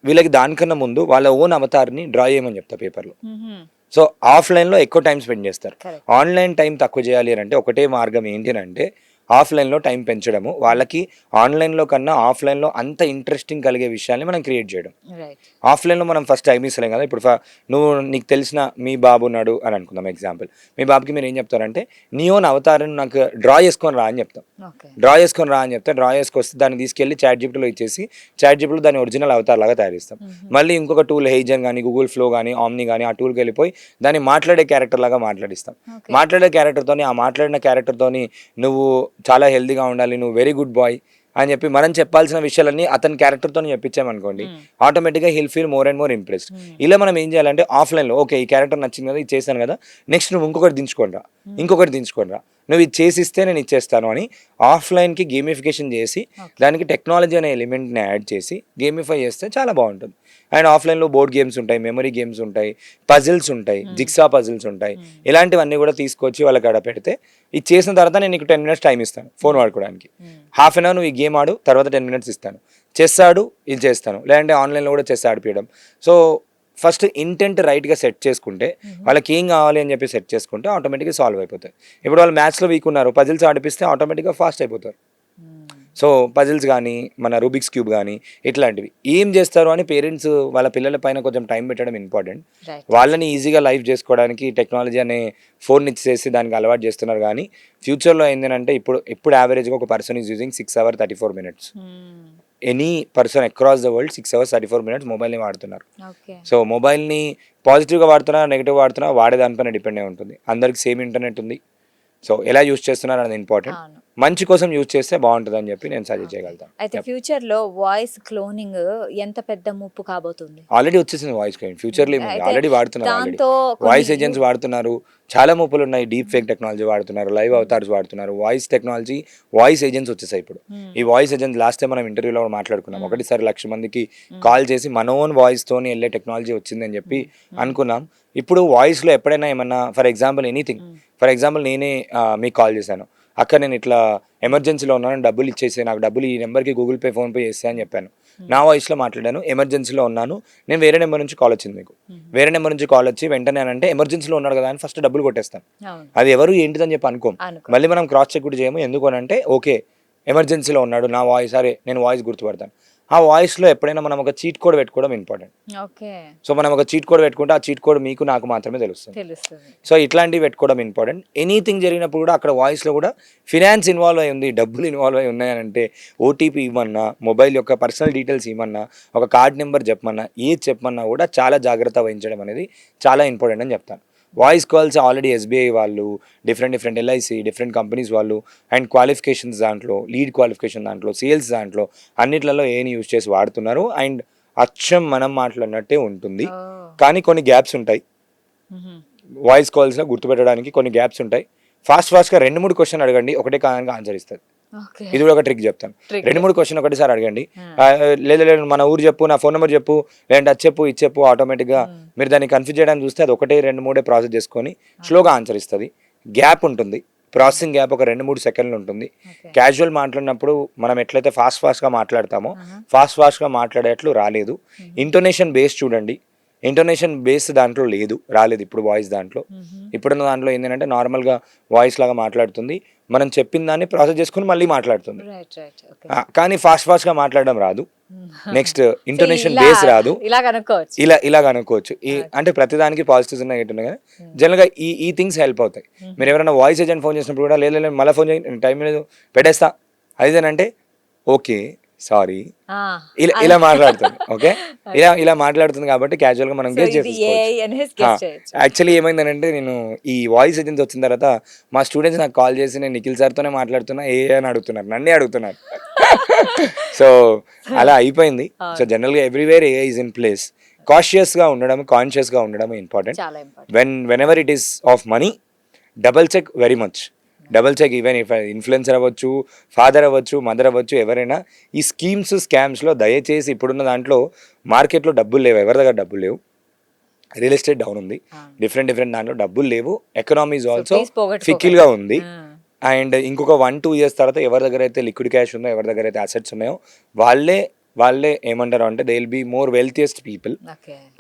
వీళ్ళకి దానికన్నా ముందు వాళ్ళ ఓన్ అవతార్ని డ్రా చేయమని చెప్తా పేపర్లో. సో ఆఫ్లైన్లో ఎక్కువ టైం స్పెండ్ చేస్తారు. ఆన్లైన్ టైం తక్కువ చేయాలి అంటే ఒకటే మార్గం ఏంటి అంటే ఆఫ్లైన్లో టైం పెంచడము, వాళ్ళకి ఆన్లైన్లో కన్నా ఆఫ్లైన్లో అంత ఇంట్రెస్టింగ్ కలిగే విషయాన్ని మనం క్రియేట్ చేయడం. ఆఫ్లైన్లో మనం ఫస్ట్ టైం ఇస్తలేం కదా. ఇప్పుడు నీకు తెలిసిన మీ బాబు ఉన్నాడు అని అనుకుందాం ఎగ్జాంపుల్. మీ బాబుకి మీరు ఏం చెప్తారంటే నీ ఓన్ అవతారాన్ని నాకు డ్రా చేసుకొని రా అని చెప్తాం. డ్రా చేసుకొస్తే దాన్ని తీసుకెళ్ళి చాట్ జీపీటీలో ఇచ్చేసి చాట్ జీపీటీలో దాన్ని ఒరిజినల్ అవతార్ లాగా తయారు చేస్తాం. మళ్ళీ ఇంకొక టూల్ హెయిజన్ కానీ, గూగుల్ ఫ్లో కానీ, ఆమ్ని కానీ ఆ టూల్కి వెళ్ళిపోయి దాన్ని మాట్లాడే క్యారెక్టర్ లాగా మాట్లాడిస్తాం. మాట్లాడే క్యారెక్టర్తోని, ఆ మాట్లాడిన క్యారెక్టర్తోని నువ్వు చాలా హెల్తీగా ఉండాలి, నువ్వు వెరీ గుడ్ బాయ్ అని చెప్పి మనం చెప్పాల్సిన విషయాలన్నీ అతని క్యారెక్టర్తో చెప్పించామనుకోండి, ఆటోమేటిక్గా hill feel more and more impressed. ఇలా మనం ఏం చేయాలంటే ఆఫ్లైన్లో ఓకే ఈ క్యారెక్టర్ నచ్చింది కదా, ఇది చేశాను కదా, నెక్స్ట్ నువ్వు ఇంకొకటి దించుకోండి రా, నువ్వు ఇది చేసిస్తే నేను ఇచ్చేస్తాను అని ఆఫ్లైన్కి గేమిఫికేషన్ చేసి దానికి టెక్నాలజీ అనే ఎలిమెంట్ని యాడ్ చేసి గేమిఫై చేస్తే చాలా బాగుంటుంది. అండ్ ఆఫ్లైన్లో బోర్డ్ గేమ్స్ ఉంటాయి, మెమరీ గేమ్స్ ఉంటాయి, పజిల్స్ ఉంటాయి, జిక్సా పజిల్స్ ఉంటాయి. ఇలాంటివన్నీ కూడా తీసుకొచ్చి వాళ్ళకి ఆడ పెడితే ఇది చేసిన తర్వాత నేను నీకు 10 minutes టైం ఇస్తాను ఫోన్ వాడుకోవడానికి, హాఫ్ అన్ అవర్ నువ్వు ఈ గేమ్ ఆడు, తర్వాత 10 minutes ఇస్తాను, చెస్ ఆడు, ఇది చేస్తాను. లేదంటే ఆన్లైన్లో కూడా చెస్ ఆడిపించడం. సో ఫస్ట్ ఇంటెంట్ రైట్గా సెట్ చేసుకుంటే వాళ్ళకి ఏం కావాలి అని చెప్పి సెట్ చేసుకుంటే ఆటోమేటిక్గా సాల్వ్ అయిపోతాయి. ఇప్పుడు వాళ్ళు మ్యాథ్స్లో వీక్ ఉన్నారు, పజిల్స్ ఆడిపిస్తే ఆటోమేటిక్గా ఫాస్ట్ అయిపోతారు. సో పజిల్స్ కానీ మన రూబిక్స్ క్యూబ్ కానీ ఇట్లాంటివి ఏం చేస్తారు అని పేరెంట్స్ వాళ్ళ పిల్లల పైన కొంచెం టైం పెట్టడం ఇంపార్టెంట్. వాళ్ళని ఈజీగా లైఫ్ చేసుకోవడానికి టెక్నాలజీ అనే ఫోన్ ఇచ్చేసి దానికి అలవాటు చేస్తున్నారు. కానీ ఫ్యూచర్లో ఏంటంటే ఇప్పుడు యావరేజ్గా ఒక person is using 6 hours 34 minutes. Any person across the world 6 hours 34 minutes మొబైల్ని వాడుతున్నారు. సో మొబైల్ని పాజిటివ్గా వాడుతున్నా నెగిటివ్ వాడుతున్నా వాడే దానిపైన డిపెండ్ అయి ఉంటుంది. అందరికి సేమ్ ఇంటర్నెట్ ఉంది. సో ఎలా యూజ్ చేస్తున్నారు అనేది ఇంపార్టెంట్. మంచి కోసం యూజ్ చేస్తే బాగుంటుంది అని చెప్పి నేను సజెస్ట్ చేయగలుగుతాను. అయితే ఫ్యూచర్ లో వాయిస్ క్లోనింగ్ ఎంత పెద్ద ముప్పు కాబోతుంది? ఆల్రెడీ వచ్చేసింది వాయిస్ క్లోనింగ్, ఫ్యూచర్ లో ఆల్రెడీ వాడుతున్నారు. వాయిస్ ఏజెంట్స్ వాడుతున్నారు, చాలా ముప్పులు ఉన్నాయి. డీప్ ఫేక్ టెక్నాలజీ వాడుతున్నారు, లైవ్ అవతార్స్ వాడుతున్నారు, వాయిస్ టెక్నాలజీ, వాయిస్ ఏజెంట్స్ వచ్చేసాయి ఇప్పుడు. ఈ వాయిస్ ఏజెంట్స్ లాస్ట్ టైం మనం ఇంటర్వ్యూలో మాట్లాడుకున్నాం. ఒకటిసారి 1,00,000 మందికి కాల్ చేసి మన ఓన్ వాయిస్ తోని వెళ్ళే టెక్నాలజీ వచ్చిందని చెప్పి అనుకున్నాం. ఇప్పుడు వాయిస్ లో ఎప్పుడైనా ఏమన్నా for example anything, for example నేనే మీకు కాల్ చేశాను, అక్కడ నేను ఇట్లా ఎమర్జెన్సీలో ఉన్నాను, డబ్బులు ఇచ్చేసి నాకు డబ్బులు ఈ నెంబర్కి గూగుల్ పే ఫోన్ పే చేస్తే అని చెప్పాను. నా వాయిస్లో మాట్లాడాను, ఎమర్జెన్సీలో ఉన్నాను, నేను వేరే నెంబర్ నుంచి కాల్ వచ్చింది మీకు, వేరే నెంబర్ నుంచి కాల్ వచ్చి వెంటనే అంటే ఎమర్జెన్సీలో ఉన్నాడు కదా అని ఫస్ట్ డబ్బులు కొట్టేస్తాను. అది ఎవరు ఏంటిదని చెప్పి అనుకోం. మళ్ళీ మనం క్రాస్ చెక్ కూడా చేయము. ఎందుకు అని అంటే ఓకే ఎమర్జెన్సీలో ఉన్నాడు, నా వాయిస్, అరే నేను వాయిస్ గుర్తుపడతాను. ఆ వాయిస్లో ఎప్పుడైనా మనం ఒక చీట్ కోడ్ పెట్టుకోవడం ఇంపార్టెంట్. సో మనం ఒక చీట్ కోడ్ పెట్టుకుంటే ఆ చీట్ కోడ్ మీకు నాకు మాత్రమే తెలుస్తుంది. సో ఇట్లాంటివి పెట్టుకోవడం ఇంపార్టెంట్. ఎనీథింగ్ జరిగినప్పుడు కూడా అక్కడ వాయిస్లో కూడా ఫినాన్స్ ఇన్వాల్వ్ అయి ఉంది, డబ్బులు ఇన్వాల్వ్ అయి ఉన్నాయని అంటే ఓటీపీ ఇవ్వమన్నా, మొబైల్ యొక్క పర్సనల్ డీటెయిల్స్ ఇవ్వమన్నా, ఒక కార్డ్ నెంబర్ చెప్పమన్నా, ఏది చెప్పమన్నా కూడా చాలా జాగ్రత్త వహించడం అనేది చాలా ఇంపార్టెంట్ అని చెప్తాను. వాయిస్ కాల్స్ ఆల్రెడీ ఎస్బీఐ వాళ్ళు, డిఫరెంట్ ఎల్ఐసి, డిఫరెంట్ కంపెనీస్ వాళ్ళు, అండ్ క్వాలిఫికేషన్స్ దాంట్లో, లీడ్ క్వాలిఫికేషన్ దాంట్లో, సేల్స్ దాంట్లో అన్నిట్లలో ఏని యూజ్ చేసి వాడుతున్నారు. అండ్ అచ్చం మనం మాట్లాడినట్టే ఉంటుంది, కానీ కొన్ని గ్యాప్స్ ఉంటాయి. వాయిస్ కాల్స్లో గుర్తుపెట్టడానికి కొన్ని గ్యాప్స్ ఉంటాయి. ఫాస్ట్గా 2-3 క్వశ్చన్ అడగండి, ఒకటే కాలానికి ఆన్సర్ ఇస్తుంది. ఇది కూడా ఒక ట్రిక్ చెప్తాను. 2-3 క్వశ్చన్ ఒకటిసారి అడగండి. లేదు మన ఊరు చెప్పు, నా ఫోన్ నెంబర్ చెప్పు, లేదంటే అది చెప్పు, ఇది చెప్పు, ఆటోమేటిక్గా మీరు దాన్ని కన్ఫ్యూజ్ చేయడానికి చూస్తే అది 1-2-3 ప్రాసెస్ చేసుకొని స్లోగా ఆన్సర్ ఇస్తుంది. గ్యాప్ ఉంటుంది, ప్రాసెసింగ్ గ్యాప్ ఒక 2-3 సెకండ్లు ఉంటుంది. క్యాజువల్ మాట్లాడినప్పుడు మనం ఎట్లయితే ఫాస్ట్గా మాట్లాడతామో ఫాస్ట్గా మాట్లాడేట్లు రాలేదు. ఇంటోనేషన్ బేస్ చూడండి, ఇంటోనేషన్ బేస్ దాంట్లో రాలేదు ఇప్పుడు వాయిస్ దాంట్లో. ఇప్పుడున్న దాంట్లో ఏంటంటే నార్మల్గా వాయిస్ లాగా మాట్లాడుతుంది, మనం చెప్పిన దాన్ని ప్రాసెస్ చేసుకుని మళ్ళీ మాట్లాడుతుంది. కానీ ఫాస్ట్గా మాట్లాడడం రాదు. నెక్స్ట్ ఇంటోనేషన్ బేస్ రాదు. ఇలా అనుకోవచ్చు. అంటే ప్రతిదానికి పాజిటివ్స్ ఉన్నాయి, నెగిటివ్ ఉన్నాయి కదా. జనరల్గా ఈ థింగ్స్ హెల్ప్ అవుతాయి. మీరు ఎవరైనా వాయిస్ ఏజెంట్ ఫోన్ చేసినప్పుడు కూడా లేదు మళ్ళీ ఫోన్ చేయండి, టైం లేదు పెట్టేస్తా అదేనంటే ఓకే సారీ ఇలా మాట్లాడుతుంది. ఓకే ఇలా మాట్లాడుతుంది కాబట్టి క్యాజువల్ గా మనం గెస్ చేసుకోవచ్చు. యాక్చువల్లీ ఏమైందనంటే నేను ఈ వాయిస్ ఏజెన్సీ వచ్చిన తర్వాత మా స్టూడెంట్స్ నాకు కాల్ చేసి నేను నిఖిల్ సార్తోనే మాట్లాడుతున్నా ఏ అని అడుగుతున్నారు, నన్నే అడుగుతున్నారు. సో అలా అయిపోయింది. సో జనరల్ గా everywhere AI is in place. కాన్షియస్గా ఉండడం important. Whenever it is of money, double check very much. Double check. Even influencer అవ్వచ్చు, ఫాదర్ అవ్వచ్చు, మదర్ అవ్వచ్చు, ఎవరైనా ఈ స్కామ్స్లో దయచేసి ఇప్పుడున్న దాంట్లో మార్కెట్లో డబ్బులు లేవు, ఎవరి దగ్గర డబ్బులు లేవు. రియల్ ఎస్టేట్ డౌన్ ఉంది, డిఫరెంట్ దాంట్లో డబ్బులు లేవు. ఎకనామీ ఈజ్ ఆల్సో ఫికిల్గా ఉంది. అండ్ ఇంకొక 1-2 years తర్వాత ఎవరి దగ్గర అయితే లిక్విడ్ క్యాష్ ఉందో, ఎవరి దగ్గర అయితే అసెట్స్ ఉన్నాయో వాళ్ళే ఏమంటారు అంటే they will be more wealthiest people.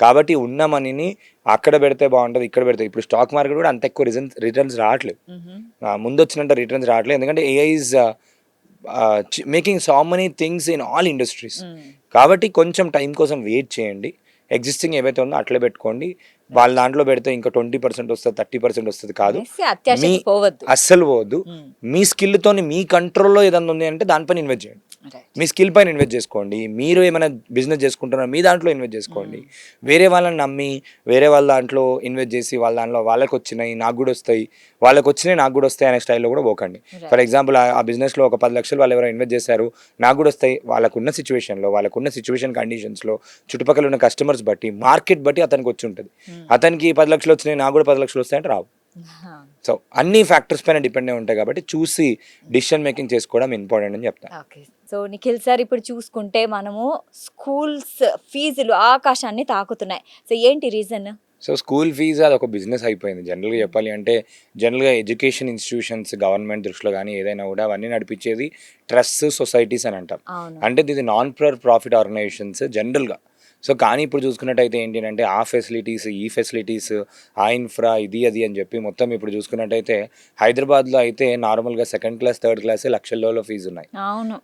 కాబట్టి ఉన్న మనీని అక్కడ పెడితే బాగుంటుంది, ఇక్కడ పెడితే. ఇప్పుడు స్టాక్ మార్కెట్ కూడా అంత ఎక్కువ రిటర్న్స్ రావట్లేదు, ముందు వచ్చినంత రిటర్న్స్ రావట్లేదు. ఎందుకంటే AI is making so many things in all industries. కాబట్టి కొంచెం టైం కోసం వెయిట్ చేయండి. ఎగ్జిస్టింగ్ ఏవైతే ఉందో అట్లే పెట్టుకోండి. వాళ్ళ దాంట్లో పెడితే ఇంకా 20% వస్తుంది, 30% వస్తుంది కాదు, అస్సలు పోవద్దు. మీ స్కిల్తో మీ కంట్రోల్లో ఏదన్నా ఉంది అంటే దానిపైన ఇన్వెస్ట్ చేయండి. మీ స్కిల్ పైన ఇన్వెస్ట్ చేసుకోండి. మీరు ఏమైనా బిజినెస్ చేసుకుంటున్నారో మీ దాంట్లో ఇన్వెస్ట్ చేసుకోండి. వేరే వాళ్ళని నమ్మి వేరే వాళ్ళ దాంట్లో ఇన్వెస్ట్ చేసి వాళ్ళ దాంట్లో వాళ్ళకి వచ్చినాయి నాకు కూడా వస్తాయి, వాళ్ళకి వచ్చినాయి నాకు కూడా వస్తాయి అనే స్టైల్లో కూడా పోకండి. ఫర్ ఎగ్జాంపుల్ ఆ బిజినెస్లో ఒక 10 లక్షలు వాళ్ళు ఎవరైనా ఇన్వెస్ట్ చేశారు, నాకు కూడా వస్తాయి. వాళ్ళకున్న సిచ్యువేషన్ కండిషన్స్లో చుట్టుపక్కల ఉన్న కస్టమర్స్ బట్టి, మార్కెట్ బట్టి అతనికి వచ్చి ఉంటుంది. అతనికి 10 లక్షలు వచ్చినాయి నాకు కూడా 10 లక్షలు వస్తాయంటే రావు. సో అన్ని ఫ్యాక్టర్స్ పైన డిపెండ్ అయి ఉంటాయి కాబట్టి చూసి డిసిషన్ మేకింగ్ చేసుకోవడం ఇంపార్టెంట్ అని చెప్తాను. ఓకే. సో నిఖిల్ సార్, ఇప్పుడు చూసుకుంటే మనము స్కూల్స్ ఫీజులు ఆకాశాన్ని తాకుతున్నాయి. సో ఏంటి రీజన్? సో స్కూల్ ఫీజు అది ఒక బిజినెస్ అయిపోయింది జనరల్గా చెప్పాలి అంటే. జనరల్గా ఎడ్యుకేషన్ ఇన్స్టిట్యూషన్స్ గవర్నమెంట్ దృష్టిలో కానీ ఏదైనా కూడా అవన్నీ నడిపించేది ట్రస్ట్ సొసైటీస్ అని అంటాం. అవును. అంటే ఇది నాన్ ప్రాఫిట్ ఆర్గనైజేషన్స్ జనరల్గా. సో కానీ ఇప్పుడు చూసుకున్నట్టయితే ఏంటి అంటే ఆ ఫెసిలిటీస్ ఈ ఫెసిలిటీస్ ఆ ఇన్ఫ్రా ఇది అది అని చెప్పి మొత్తం ఇప్పుడు చూసుకున్నట్టయితే హైదరాబాద్లో అయితే నార్మల్గా సెకండ్ క్లాస్ థర్డ్ క్లాసే లక్షల్లో ఫీజు ఉన్నాయి. అవును.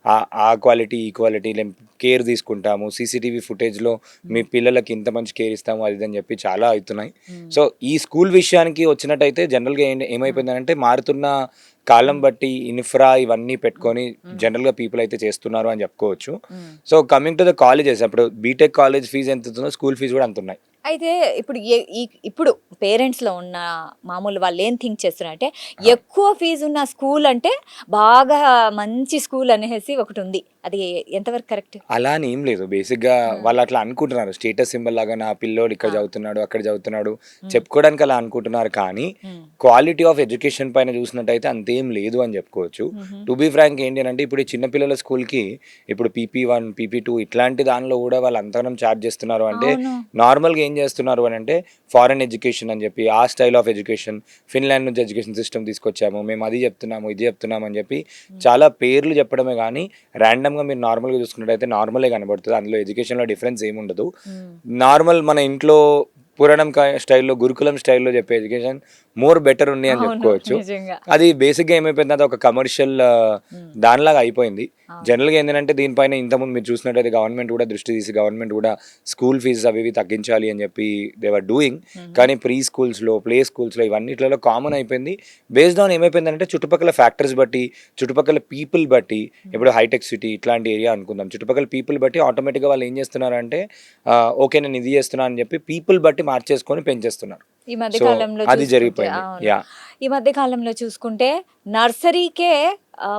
ఆ క్వాలిటీ ఈ క్వాలిటీ కేర్ తీసుకుంటాము, సీసీటీవీ ఫుటేజ్లో మీ పిల్లలకి ఇంత మంచి కేర్ ఇస్తాము అది అని చెప్పి చాలా అవుతున్నాయి. సో ఈ స్కూల్ విషయానికి వచ్చినట్టయితే జనరల్గా ఏమైపోయిందంటే మారుతున్న కాలం బట్టి ఇన్ఫ్రా ఇవన్నీ పెట్టుకొని జనరల్గా పీపుల్ అయితే చేస్తున్నారు అని చెప్పుకోవచ్చు. So coming to the colleges, అప్పుడు బీటెక్ కాలేజ్ ఫీజు ఎంత ఉంటుందో స్కూల్ ఫీజు కూడా అంత ఉన్నాయి. అయితే ఇప్పుడు పేరెంట్స్లో ఉన్న మామూలు వాళ్ళు ఏం థింక్ చేస్తున్నారంటే ఎక్కువ ఫీజు ఉన్న స్కూల్ అంటే బాగా మంచి స్కూల్ అనేసి ఒకటి ఉంది. అది ఎంతవరకు కరెక్ట్? అలా అని ఏం లేదు. బేసిక్గా వాళ్ళు అట్లా అనుకుంటున్నారు, స్టేటస్ సింబల్ లాగా నా పిల్లోడు ఇక్కడ చదువుతున్నాడు అక్కడ చదువుతున్నాడు చెప్పుకోవడానికి అలా అనుకుంటున్నారు. కానీ క్వాలిటీ ఆఫ్ ఎడ్యుకేషన్ పైన చూసినట్టయితే అంతేం లేదు అని చెప్పుకోవచ్చు. టు బీ ఫ్రాంక్ ఏంటి అంటే ఇప్పుడు ఈ చిన్నపిల్లల స్కూల్కి ఇప్పుడు PP1 PP2 ఇట్లాంటి దానిలో కూడా వాళ్ళు అంతగానం ఛార్జ్ చేస్తున్నారు. అంటే నార్మల్గా ఏం చేస్తున్నారు అని అంటే ఫారెన్ ఎడ్యుకేషన్ అని చెప్పి ఆ స్టైల్ ఆఫ్ ఎడ్యుకేషన్, ఫిన్లాండ్ నుంచి ఎడ్యుకేషన్ సిస్టమ్ తీసుకొచ్చాము మేము, అది చెప్తున్నాము ఇది చెప్తున్నాము అని చెప్పి చాలా పేర్లు చెప్పడమే కానీ ర్యాండమ్గా మీరు నార్మల్గా చూసుకున్నట్టయితే నార్మలే కనబడుతుంది. అందులో ఎడ్యుకేషన్లో డిఫరెన్స్ ఏముండదు. నార్మల్ మన ఇంట్లో పురాణం స్టైల్లో గురుకులం స్టైల్లో చెప్పే ఎడ్యుకేషన్ మోర్ బెటర్ ఉంది అని చెప్పుకోవచ్చు. అది బేసిక్గా ఏమైపోయింది అంటే ఒక కమర్షియల్ దానిలాగా అయిపోయింది. జనరల్గా ఏంటంటే దీనిపైన ఇంతకుముందు మీరు చూసినట్టయితే గవర్నమెంట్ కూడా దృష్టి తీసి గవర్నమెంట్ కూడా స్కూల్ ఫీజు అవి ఇవి తగ్గించాలి అని చెప్పి దేవర్ డూయింగ్. కానీ ప్రీ స్కూల్స్లో ప్లే స్కూల్స్లో ఇవన్నిట్లలో కామన్ అయిపోయింది. బేస్డ్ ఆన్ ఏమైపోయిందంటే చుట్టుపక్కల ఫ్యాక్టర్స్ బట్టి చుట్టుపక్కల పీపుల్ బట్టి, ఇప్పుడు హైటెక్ సిటీ ఇట్లాంటి ఏరియా అనుకుందాం, చుట్టుపక్కల పీపుల్ బట్టి ఆటోమేటిక్గా వాళ్ళు ఏం చేస్తున్నారంటే ఓకే నేను ఇది చేస్తున్నాను అని చెప్పి పీపుల్ బట్టి మార్చేసుకొని పెంచేస్తున్నారు. ఈ మధ్య కాలంలో అది జరిగిపోయింది. ఈ మధ్య కాలంలో చూసుకుంటే నర్సరీకే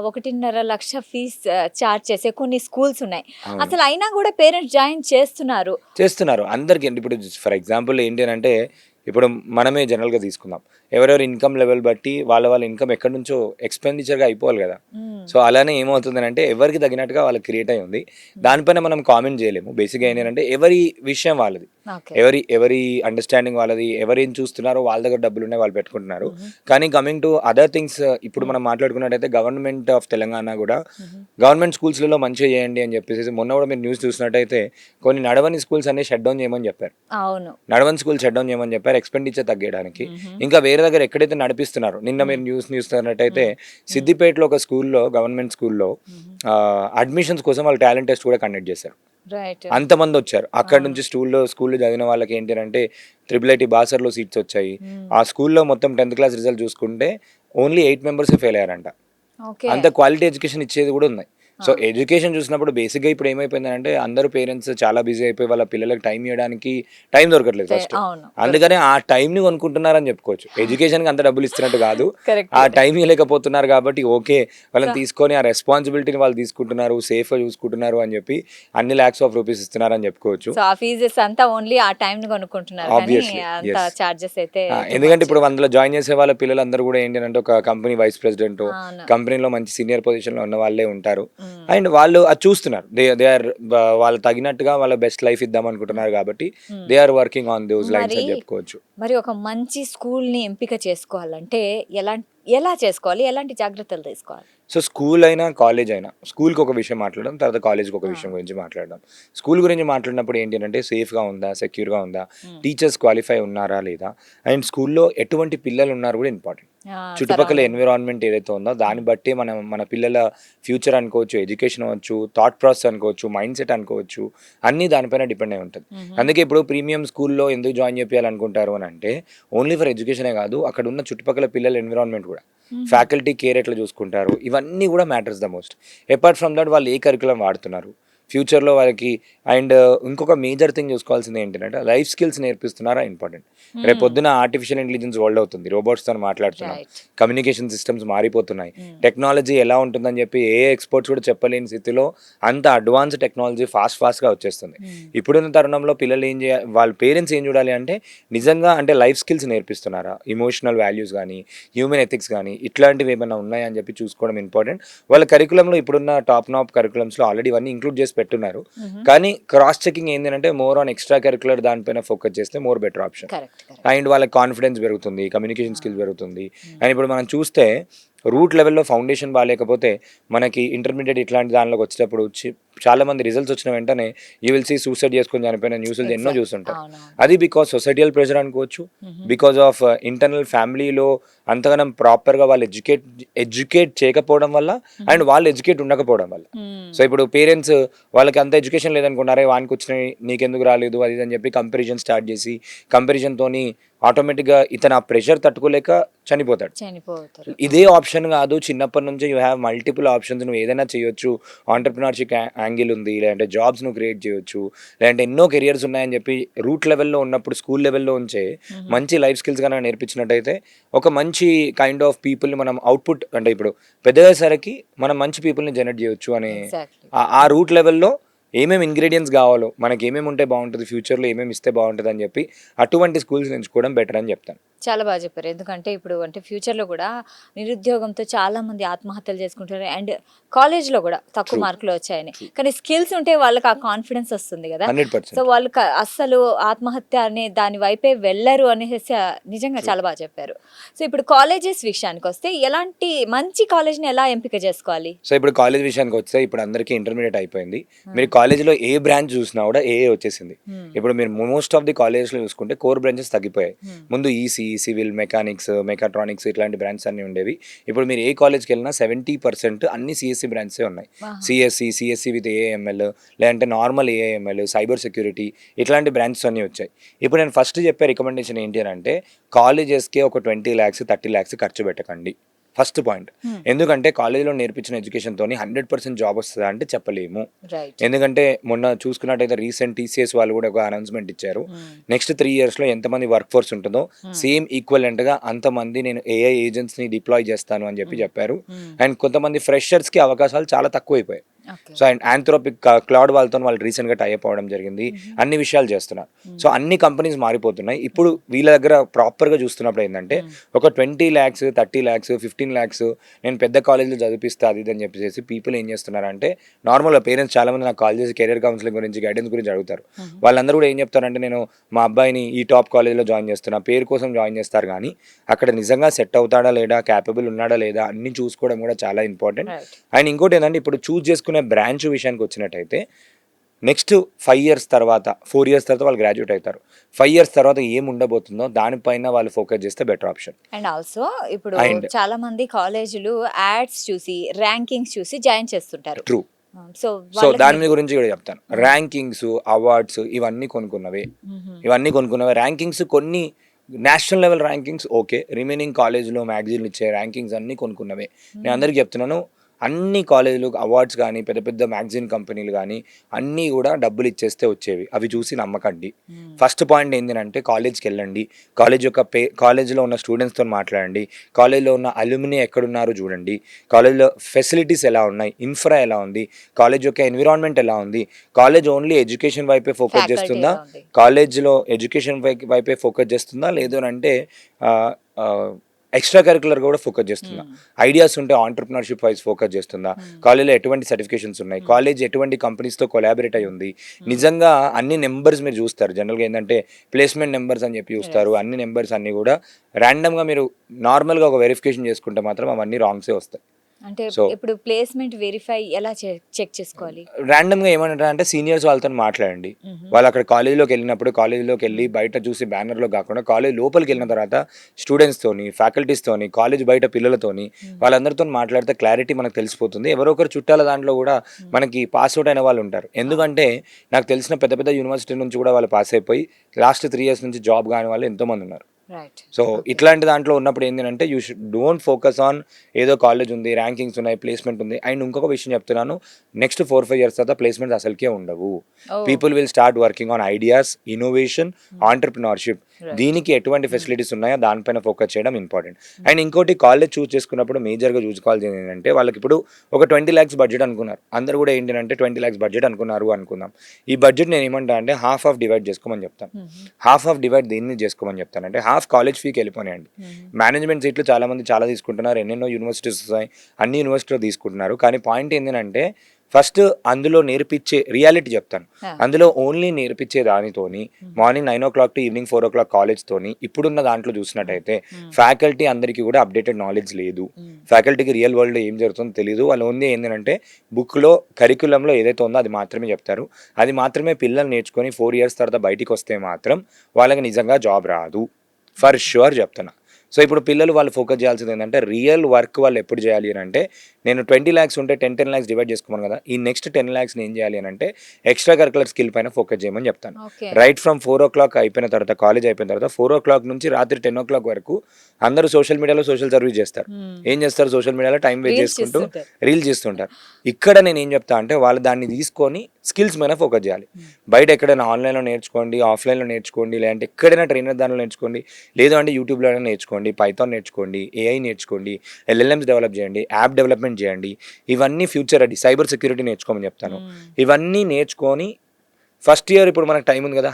1.5 లక్ష ఫీజ్ చార్జ్ చేసే కొన్ని స్కూల్స్ ఉన్నాయి. అసలు అయినా కూడా పేరెంట్స్ జాయిన్ చేస్తున్నారు అందరికి. ఇప్పుడు ఫర్ ఎగ్జాంపుల్ ఏంటి అని అంటే ఇప్పుడు మనమే జనరల్గా తీసుకుందాం, ఎవరెవరి ఇన్కమ్ లెవెల్ బట్టి వాళ్ళ ఇన్కమ్ ఎక్కడి నుంచో ఎక్స్పెండిచర్గా అయిపోవాలి కదా. సో అలానే ఏమవుతుంది అంటే ఎవరికి తగినట్టుగా వాళ్ళకి క్రియేట్ అయి ఉంది. దానిపైన మనం కామెంట్ చేయలేము. బేసిక్గా ఏంటంటే ఎవరి విషయం వాళ్ళది, ఎవరి అండర్స్టాండింగ్ వాళ్ళది, ఎవరేం చూస్తున్నారో వాళ్ళ దగ్గర డబ్బులు ఉన్నాయి వాళ్ళు పెట్టుకుంటున్నారు. కానీ కమింగ్ టు అదర్ థింగ్స్, ఇప్పుడు మనం మాట్లాడుకున్నట్టయితే గవర్నమెంట్ ఆఫ్ తెలంగాణ కూడా గవర్నమెంట్ స్కూల్స్లలో మంచిగా చేయండి అని చెప్పేసి మొన్న కూడా మీరు న్యూస్ చూసినట్టయితే కొన్ని నడవని స్కూల్స్ అన్ని షట్ డౌన్ చేయమని చెప్పారు. నడవని స్కూల్ షట్ డౌన్ చేయమని చెప్పారు ఎక్స్పెండిచర్ తగ్గడానికి. ఇంకా వేరే దగ్గర ఎక్కడైతే నడిపిస్తున్నారు, నిన్న మీరు న్యూస్ చూస్తున్నట్టయితే సిద్దిపేటలో ఒక స్కూల్లో గవర్నమెంట్ స్కూల్లో అడ్మిషన్స్ కోసం వాళ్ళు టాలెంట్ టెస్ట్ కూడా కండక్ట్ చేశారు. అంతమంది వచ్చారు అక్కడ నుంచి స్కూల్లో చదివిన వాళ్ళకి ఏంటి అంటే IIIT బాసర్లో సీట్స్ వచ్చాయి. ఆ స్కూల్లో మొత్తం 10th క్లాస్ రిజల్ట్ చూసుకుంటే ఓన్లీ 8 మెంబర్స్ ఫెయిల్ అయ్యారంట. అంత క్వాలిటీ ఎడ్యుకేషన్ ఇచ్చేది కూడా ఉన్నాయి. సో ఎడ్యుకేషన్ చూసినప్పుడు బేసిక్గా ఇప్పుడు ఏమైపోయిందంటే అందరూ పేరెంట్స్ చాలా బిజీ అయిపోయి వాళ్ళ పిల్లలకు టైం ఇవ్వడానికి టైం దొరకట్లేదు ఫస్ట్. అందుకనే ఆ టైంని కొనుక్కుంటున్నారని చెప్పుకోవచ్చు. ఎడ్యుకేషన్కి అంత డబ్బులు ఇస్తున్నట్టు కాదు, ఆ టైం ఇవ్వలేకపోతున్నారు కాబట్టి ఓకే వాళ్ళని తీసుకొని ఆ రెస్పాన్సిబిలిటీని వాళ్ళు తీసుకుంటున్నారు, సేఫ్గా చూసుకుంటున్నారు అని చెప్పి అన్ని lakhs of rupees ఇస్తున్నారు అని చెప్పుకోవచ్చు. ఎందుకంటే ఇప్పుడు అందులో జాయిన్ చేసే వాళ్ళ పిల్లలందరూ కూడా ఏంటంటే ఒక కంపెనీ వైస్ ప్రెసిడెంట్, కంపెనీలో మంచి సీనియర్ పొజిషన్లో ఉన్న వాళ్ళే ఉంటారు. అండ్ వాళ్ళు అది చూస్తున్నారు, దే ఆర్ వాళ్ళు తగినట్టుగా వాళ్ళ బెస్ట్ లైఫ్ ఇద్దాం అనుకుంటున్నారు కాబట్టి they are working on those lines అని చెప్పుకోవచ్చు. మరి ఒక మంచి స్కూల్ ని ఎంపిక చేసుకోవాలంటే ఎలా చేసుకోవాలి, ఎలాంటి జాగ్రత్తలు తీసుకోవాలి? సో స్కూల్ అయినా కాలేజ్ అయినా స్కూల్కి ఒక విషయం మాట్లాడడం, తర్వాత కాలేజ్కి ఒక విషయం గురించి మాట్లాడడం. స్కూల్ గురించి మాట్లాడినప్పుడు ఏంటి అంటే సేఫ్గా ఉందా, సెక్యూర్గా ఉందా, టీచర్స్ క్వాలిఫై ఉన్నారా లేదా, అండ్ స్కూల్లో ఎటువంటి పిల్లలు ఉన్నారు కూడా ఇంపార్టెంట్. చుట్టుపక్కల ఎన్విరాన్మెంట్ ఏదైతే ఉందో దాన్ని బట్టి మన పిల్లల ఫ్యూచర్ అనుకోవచ్చు, ఎడ్యుకేషన్ అవ్వచ్చు, థాట్ ప్రాసెస్ అనుకోవచ్చు, మైండ్ సెట్ అనుకోవచ్చు, అన్నీ దానిపైన డిపెండ్ అయి ఉంటుంది. అందుకే ఇప్పుడు ప్రీమియం స్కూల్లో ఎందుకు జాయిన్ చేయాలనుకుంటారు అని అంటే ఓన్లీ ఫర్ ఎడ్యుకేషనే కాదు, అక్కడ ఉన్న చుట్టుపక్కల పిల్లల ఎన్విరాన్మెంట్ కూడా, ఫ్యాకల్టీ కేర్ ఎట్లా చూసుకుంటారు, ఇవన్నీ కూడా matters the most. Apart from that వాళ్ళు ఏ కరికులం వాడుతున్నారు, ఫ్యూచర్లో వాళ్ళకి. అండ్ ఇంకొక మేజర్ థింగ్ చూసుకోవాల్సింది ఏంటంటే లైఫ్ స్కిల్స్ నేర్పిస్తున్నారా ఇంపార్టెంట్. రేపు పొద్దున ఆర్టిఫిషియల్ ఇంటెలిజెన్స్ వరల్డ్ అవుతుంది, రోబోట్స్తో మాట్లాడుతున్నాం, కమ్యూనికేషన్ సిస్టమ్స్ మారిపోతున్నాయి, టెక్నాలజీ ఎలా ఉంటుందని చెప్పి ఏ ఎక్స్పర్ట్స్ కూడా చెప్పలేని స్థితిలో అంత అడ్వాన్స్ టెక్నాలజీ ఫాస్ట్గా వచ్చేస్తుంది. ఇప్పుడున్న తరుణంలో పిల్లలు ఏం చేయాలి, వాళ్ళ పేరెంట్స్ ఏం చూడాలి అంటే నిజంగా అంటే లైఫ్ స్కిల్స్ నేర్పిస్తున్నారా, ఇమోషనల్ వాల్యూస్ కానీ హ్యూమన్ ఎథిక్స్ కానీ ఇట్లాంటివి ఏమైనా ఉన్నాయా అని చెప్పి చూసుకోవడం ఇంపార్టెంట్. వాళ్ళ కరికులంలో ఇప్పుడున్న టాప్ నాప్ కరికులమ్స్లో ఆల్రెడీ ఇవన్నీ ఇంక్లూడ్ చేసి పెట్టున్నారు. కానీ క్రాస్ చెకింగ్ ఏంటంటే మోర్ ఆన్ ఎక్స్ట్రా కరికులర్ దానిపైన ఫోకస్ చేస్తే మోర్ బెటర్ ఆప్షన్. అండ్ వాళ్ళకి కాన్ఫిడెన్స్ పెరుగుతుంది, కమ్యూనికేషన్ స్కిల్స్ పెరుగుతుంది. అండ్ ఇప్పుడు మనం చూస్తే రూట్ లెవెల్లో ఫౌండేషన్ బాగాలేకపోతే మనకి ఇంటర్మీడియట్ ఇట్లాంటి దానిలోకి వచ్చేటప్పుడు చాలా మంది రిజల్ట్స్ వచ్చిన వెంటనే యూ విల్ సీ సూసైడ్ చేసుకొని చనిపోయిన న్యూస్లు ఎన్నో చూస్తుంటారు. అది బికాస్ సొసైటియల్ ప్రెషర్ అనుకోవచ్చు, బికాస్ ఆఫ్ ఇంటర్నల్ ఫ్యామిలీలో అంతగానం ప్రాపర్గా వాళ్ళు ఎడ్యుకేట్ చేయకపోవడం వల్ల అండ్ వాళ్ళు ఎడ్యుకేట్ ఉండకపోవడం వల్ల. సో ఇప్పుడు పేరెంట్స్ వాళ్ళకి అంత ఎడ్యుకేషన్ లేదనుకున్నారే, వానికి వచ్చినాయి నీకెందుకు రాలేదు అది అని చెప్పి కంపారిజన్ స్టార్ట్ చేసి కంపారిజన్తోని ఆటోమేటిక్గా ఇతను ఆ ప్రెషర్ తట్టుకోలేక చనిపోతాడు. ఇదే ఆప్షన్ కాదు, చిన్నప్పటి నుంచి యూ హ్యావ్ మల్టిపుల్ ఆప్షన్స్, నువ్వు ఏదైనా చేయొచ్చు, ఆంటర్ప్రినర్షిప్ యాంగిల్ ఉంది, లేదంటే జాబ్స్ నువ్వు క్రియేట్ చేయొచ్చు, లేదంటే ఎన్నో కెరియర్స్ ఉన్నాయని చెప్పి రూట్ లెవెల్లో ఉన్నప్పుడు స్కూల్ లెవెల్లో ఉంచే మంచి లైఫ్ స్కిల్స్ కన్నా నేర్పించినట్టయితే ఒక మంచి కైండ్ ఆఫ్ పీపుల్ని మనం అవుట్పుట్ అంటే ఇప్పుడు పెద్దయ్యేసరికి మనం మంచి పీపుల్ని జనరేట్ చేయొచ్చు అనే ఆ రూట్ లెవెల్లో ఏమేమి ఇంగ్రీడియంట్స్ కావాలో మనకి ఏమేమి ఉంటే బాగుంటుంది, ఫ్యూచర్లో ఏమేమి ఇస్తే బాగుంటుంది అని చెప్పి అటువంటి స్కూల్స్ ఎంచుకోవడం బెటర్ అని చెప్తాను. చాలా బాగా చెప్పారు. ఎందుకంటే ఇప్పుడు అంటే ఫ్యూచర్లో కూడా నిరుద్యోగంతో చాలా మంది ఆత్మహత్యలు చేసుకుంటారు అండ్ కాలేజ్లో కూడా తక్కువ మార్కులు వచ్చాయని, కానీ స్కిల్స్ ఉంటే వాళ్ళకి ఆ కాన్ఫిడెన్స్ వస్తుంది కదా. 100%. సో వాళ్ళు అస్సలు ఆత్మహత్య అనే దాని వైపే వెళ్ళరు అనేసి నిజంగా చాలా బాగా చెప్పారు. సో ఇప్పుడు కాలేజెస్ విషయానికి వస్తే ఎలాంటి మంచి కాలేజ్ని ఎలా ఎంపిక చేసుకోవాలి? సో ఇప్పుడు కాలేజ్ విషయానికి వస్తే ఇప్పుడు అందరికీ ఇంటర్మీడియట్ అయిపోయింది, మీరు కాలేజ్లో ఏ బ్రాంచ్ చూసినా కూడా ఏ వచ్చేసింది. ఇప్పుడు మీరు మోస్ట్ ఆఫ్ ది కాలేజ్లో చూసుకుంటే కోర్ బ్రాంచెస్ తగ్గిపోయాయి. ముందు ఈసీ, సివిల్, మెకానిక్స్, మెకాట్రానిక్స్ ఇట్లాంటి బ్రాంచెస్ అన్నీ ఉండేవి. ఇప్పుడు మీరు ఏ కాలేజ్కి వెళ్ళినా 70% అన్ని సిఎస్సి బ్రాంచెసే ఉన్నాయి. సిఎస్సి విత్ ఏఐఎంఎల్, లేదంటే నార్మల్ ఏఐఎంఎల్, సైబర్ సెక్యూరిటీ ఇట్లాంటి బ్రాంచెస్ అన్నీ వచ్చాయి. ఇప్పుడు నేను ఫస్ట్ చెప్పే రికమెండేషన్ ఏంటి అని అంటే కాలేజెస్కి ఒక 20 lakhs 30 lakhs ఖర్చు పెట్టకండి. First point. ఎందుకంటే కాలేజీలో నేర్పించిన ఎడ్యుకేషన్తో 100% జాబ్ వస్తుందా అంటే చెప్పలేము. ఎందుకంటే మొన్న చూసుకున్నట్టయితే రీసెంట్ టీసీఎస్ వాళ్ళు కూడా ఒక అనౌన్స్మెంట్ ఇచ్చారు, నెక్స్ట్ 3 yearsలో ఎంతమంది వర్క్ ఫోర్స్ ఉంటుందో సేమ్ ఈక్వలెంట్గా అంతమంది నేను ఏఐ ఏజెంట్స్ని డిప్లాయ్ చేస్తాను అని చెప్పారు. అండ్ కొంతమంది ఫ్రెషర్స్కి అవకాశాలు చాలా తక్కువైపోయాయి. సో అండ్ ఆంథ్రోపిక్ క్లౌడ్ వాళ్ళతో వాళ్ళు రీసెంట్గా టైఅప్ అవ్వడం జరిగింది, అన్ని విషయాలు చేస్తున్నారు. సో అన్ని కంపెనీస్ మారిపోతున్నాయి. ఇప్పుడు వీళ్ళ దగ్గర ప్రాపర్గా చూస్తున్నప్పుడు ఏంటంటే ఒక 20 lakhs 30 lakhs 15 lakhs నేను పెద్ద కాలేజీలో చదివిస్తా అది అని చెప్పేసి పీపుల్ ఏం చేస్తున్నారంటే నార్మల్గా పేరెంట్స్ చాలామంది నాకు కాల్ చేసి కెరియర్ కౌన్సిలింగ్ గురించి గైడెన్స్ గురించి అడుగుతారు. వాళ్ళందరూ కూడా ఏం చెప్తారంటే నేను మా అబ్బాయిని ఈ టాప్ కాలేజీలో జాయిన్ చేస్తున్నా, పేరు కోసం జాయిన్ చేస్తారు కానీ అక్కడ నిజంగా సెట్ అవుతాడా లేదా, క్యాపబుల్ ఉన్నాడా లేదా అన్ని చూసుకోవడం కూడా చాలా ఇంపార్టెంట్. అండ్ ఇంకోటి ఏంటంటే ఇప్పుడు చూస్ చేసుకునే బ్రాంచ్ విషయానికి వచ్చినట్టయితే నెక్స్ట్ 5 years తర్వాత 4 years తర్వాత వాళ్ళు గ్రాడ్యుయేట్ అవుతారు. 5 years తర్వాత ఏం ఉండబోతుందో దానిపైన వాళ్ళు ఫోకస్ చేస్తే బెటర్ ఆప్షన్. అండ్ ఆల్సో ఇప్పుడు చాలా మంది కాలేజీలు యాడ్స్ చూసి ర్యాంకింగ్స్ చూసి జాయిన్ చేస్తుంటారు. ట్రూ. సో దాని గురించి కూడా చెప్తాను. ర్యాంకింగ్స్, అవార్డ్స్ ఇవన్నీ కొనుక్కున్నవే. ర్యాంకింగ్స్ కొన్ని national level rankings okay, remaining కాలేజ్లో మ్యాగజైన్లు ఇచ్చే ర్యాంకింగ్స్ అన్నీ కొనుక్కున్నవే. నేను అందరికీ చెప్తున్నాను, అన్ని కాలేజీలు అవార్డ్స్ కానీ పెద్ద పెద్ద మ్యాగజైన్ కంపెనీలు కానీ అన్నీ కూడా డబ్బులు ఇచ్చేస్తే వచ్చేవి, అవి చూసి నమ్మకండి. ఫస్ట్ పాయింట్ ఏంటంటే కాలేజ్కి వెళ్ళండి, కాలేజీలో ఉన్న స్టూడెంట్స్తో మాట్లాడండి, కాలేజీలో ఉన్న అల్యూమినీ ఎక్కడున్నారో చూడండి, కాలేజీలో ఫెసిలిటీస్ ఎలా ఉన్నాయి, ఇన్ఫ్రా ఎలా ఉంది, కాలేజ్ యొక్క ఎన్విరాన్మెంట్ ఎలా ఉంది, కాలేజ్ ఓన్లీ ఎడ్యుకేషన్ వైపే ఫోకస్ చేస్తుందా, కాలేజ్లో ఎడ్యుకేషన్ వైపే ఫోకస్ చేస్తుందా, లేదు అంటే ఎక్స్ట్రా కరికులర్ కూడా ఫోకస్ చేస్తుందా, ఐడియాస్ ఉంటే ఆంటర్ప్రినర్షిప్ వైజ్ ఫోకస్ చేస్తుందా, కాలేజ్లో ఎటువంటి సర్టిఫికేషన్స్ ఉన్నాయి, కాలేజ్ ఎటువంటి కంపెనీస్తో కొలాబరేట్ అయి ఉంది, నిజంగా అన్ని నెంబర్స్ మీరు చూస్తారు. జనరల్గా ఏంటంటే ప్లేస్మెంట్ నెంబర్స్ అని చెప్పి చూస్తారు, అన్ని నెంబర్స్ అన్నీ కూడా ర్యాండమ్గా మీరు నార్మల్గా ఒక వెరిఫికేషన్ చేసుకుంటే మాత్రం అవన్నీ రాంగ్సే వస్తాయి. అంటే ఇప్పుడు ప్లేస్మెంట్ వెరిఫై ఎలా చెక్ చేసుకోవాలి? ర్యాండమ్గా ఏమంటారంటే సీనియర్స్ వాళ్ళతో మాట్లాడండి. వాళ్ళు అక్కడ కాలేజీలోకి వెళ్ళి బయట చూసి బ్యానర్లో కాకుండా కాలేజ్ లోపలికి వెళ్ళిన తర్వాత స్టూడెంట్స్తోని, ఫ్యాకల్టీస్తోని, కాలేజ్ బయట పిల్లలతోని వాళ్ళందరితో మాట్లాడితే క్లారిటీ మనకు తెలిసిపోతుంది. ఎవరో ఒకరు చుట్టాల దాంట్లో కూడా మనకి పాస్ అవుట్ అయిన వాళ్ళు ఉంటారు. ఎందుకంటే నాకు తెలిసిన పెద్ద పెద్ద యూనివర్సిటీ నుంచి కూడా వాళ్ళు పాస్ అయిపోయి లాస్ట్ 3 years నుంచి జాబ్ కాని వాళ్ళు ఎంతోమంది ఉన్నారు. రైట్. సో ఇట్లాంటి దాంట్లో ఉన్నప్పుడు ఏంటంటే you should don't focus on ఏదో కాలేజ్ ఉంది, ర్యాంకింగ్స్ ఉన్నాయి, ప్లేస్మెంట్ ఉంది. అండ్ ఇంకొక విషయం చెప్తున్నాను, నెక్స్ట్ 4-5 years తర్వాత ప్లేస్మెంట్స్ అసలుకే ఉండవు. People will start working on ideas, innovation, entrepreneurship. దీనికి ఎటువంటి ఫెసిలిటీస్ ఉన్నాయో దానిపైన ఫోకస్ చేయడం ఇంపార్టెంట్. అండ్ ఇంకోటి, కాలేజ్ చూస్ చేసుకున్నప్పుడు మేజర్గా చూసుకోవాల్సింది ఏంటంటే, వాళ్ళకి ఇప్పుడు ఒక 20 lakhs బడ్జెట్ అనుకున్నారు, అందరూ కూడా ఏంటంటే 20 lakhs బడ్జెట్ అనుకుందాం. ఈ బడ్జెట్ నేను ఏమంటా అంటే హాఫ్ ఆఫ్ డివైడ్ చేసుకోమని చెప్తాను. హాఫ్ ఆఫ్ డివైడ్ దీన్ని చేసుకోమని చెప్తాను అంటే హాఫ్ కాలేజ్ ఫీకి వెళ్ళిపోయాయండి. మేనేజ్మెంట్ సీట్లు చాలా మంది చాలా తీసుకుంటున్నారు, ఎన్నెన్నో యూనివర్సిటీస్ వస్తాయి, అన్ని యూనివర్సిటీలో తీసుకుంటున్నారు. కానీ పాయింట్ ఏంటంటే ఫస్ట్ అందులో నేర్పించే రియాలిటీ చెప్తాను. అందులో ఓన్లీ నేర్పించే దానితోని morning 9 o'clock to evening 4 o'clock కాలేజ్తోని ఇప్పుడున్న దాంట్లో చూసినట్టయితే ఫ్యాకల్టీ అందరికీ కూడా అప్డేటెడ్ నాలెడ్జ్ లేదు. ఫ్యాకల్టీకి రియల్ వరల్డ్లో ఏం జరుగుతుందో తెలియదు. వాళ్ళు ఓన్లీ ఏంటంటే బుక్లో కరికులంలో ఏదైతే ఉందో అది మాత్రమే చెప్తారు. అది మాత్రమే పిల్లలు నేర్చుకొని 4 years తర్వాత బయటికి వస్తే మాత్రం వాళ్ళకి నిజంగా జాబ్ రాదు, ఫర్ ష్యూర్ చెప్తున్నా. సో ఇప్పుడు పిల్లలు వాళ్ళు ఫోకస్ చేయాల్సింది ఏంటంటే రియల్ వర్క్ వాళ్ళు ఎప్పుడు చేయాలి అని అంటే, నేను 20 lakhs ఉంటే 10 lakhs డివైడ్ చేసుకోమను కదా, ఈ నెక్స్ట్ 10 lakhs ఏం చేయాలి అని అంటే ఎక్స్ట్రా కరికులర్ స్కిల్ పైన ఫోకస్ చేయమని చెప్తాను. రైట్ ఫ్రమ్ 4 o'clock అయిపోయిన తర్వాత, కాలేజ్ అయిపోయిన తర్వాత 4 o'clock నుంచి రాత్రి 10 o'clock వరకు అందరూ సోషల్ మీడియాలో సోషల్ సర్వీస్ చేస్తారు. ఏం చేస్తారు? సోషల్ మీడియాలో టైం వేస్ట్ చేసుకుంటూ రీల్స్ చేస్తుంటారు. ఇక్కడ నేను ఏం చెప్తా అంటే వాళ్ళు దాన్ని తీసుకొని స్కిల్స్ మీద ఫోకస్ చేయాలి. బయట ఎక్కడైనా ఆన్లైన్లో నేర్చుకోండి, ఆఫ్లైన్లో నేర్చుకోండి, లేదంటే ఎక్కడైనా ట్రైనర్ దానిలో నేర్చుకోండి, లేదు అంటే యూట్యూబ్లో నేర్చుకోండి, పైథాన్ నేర్చుకోండి, ఏఐ నేర్చుకోండి, LLMs డెవలప్ చేయండి, యాప్ డెవలప్మెంట్ చేయండి. ఇవన్నీ ఫ్యూచర్ రెడీ. సైబర్ సెక్యూరిటీ నేర్చుకోమని చెప్తాను. ఇవన్నీ నేర్చుకొని ఫస్ట్ ఇయర్ ఇప్పుడు మనకు టైం ఉంది కదా,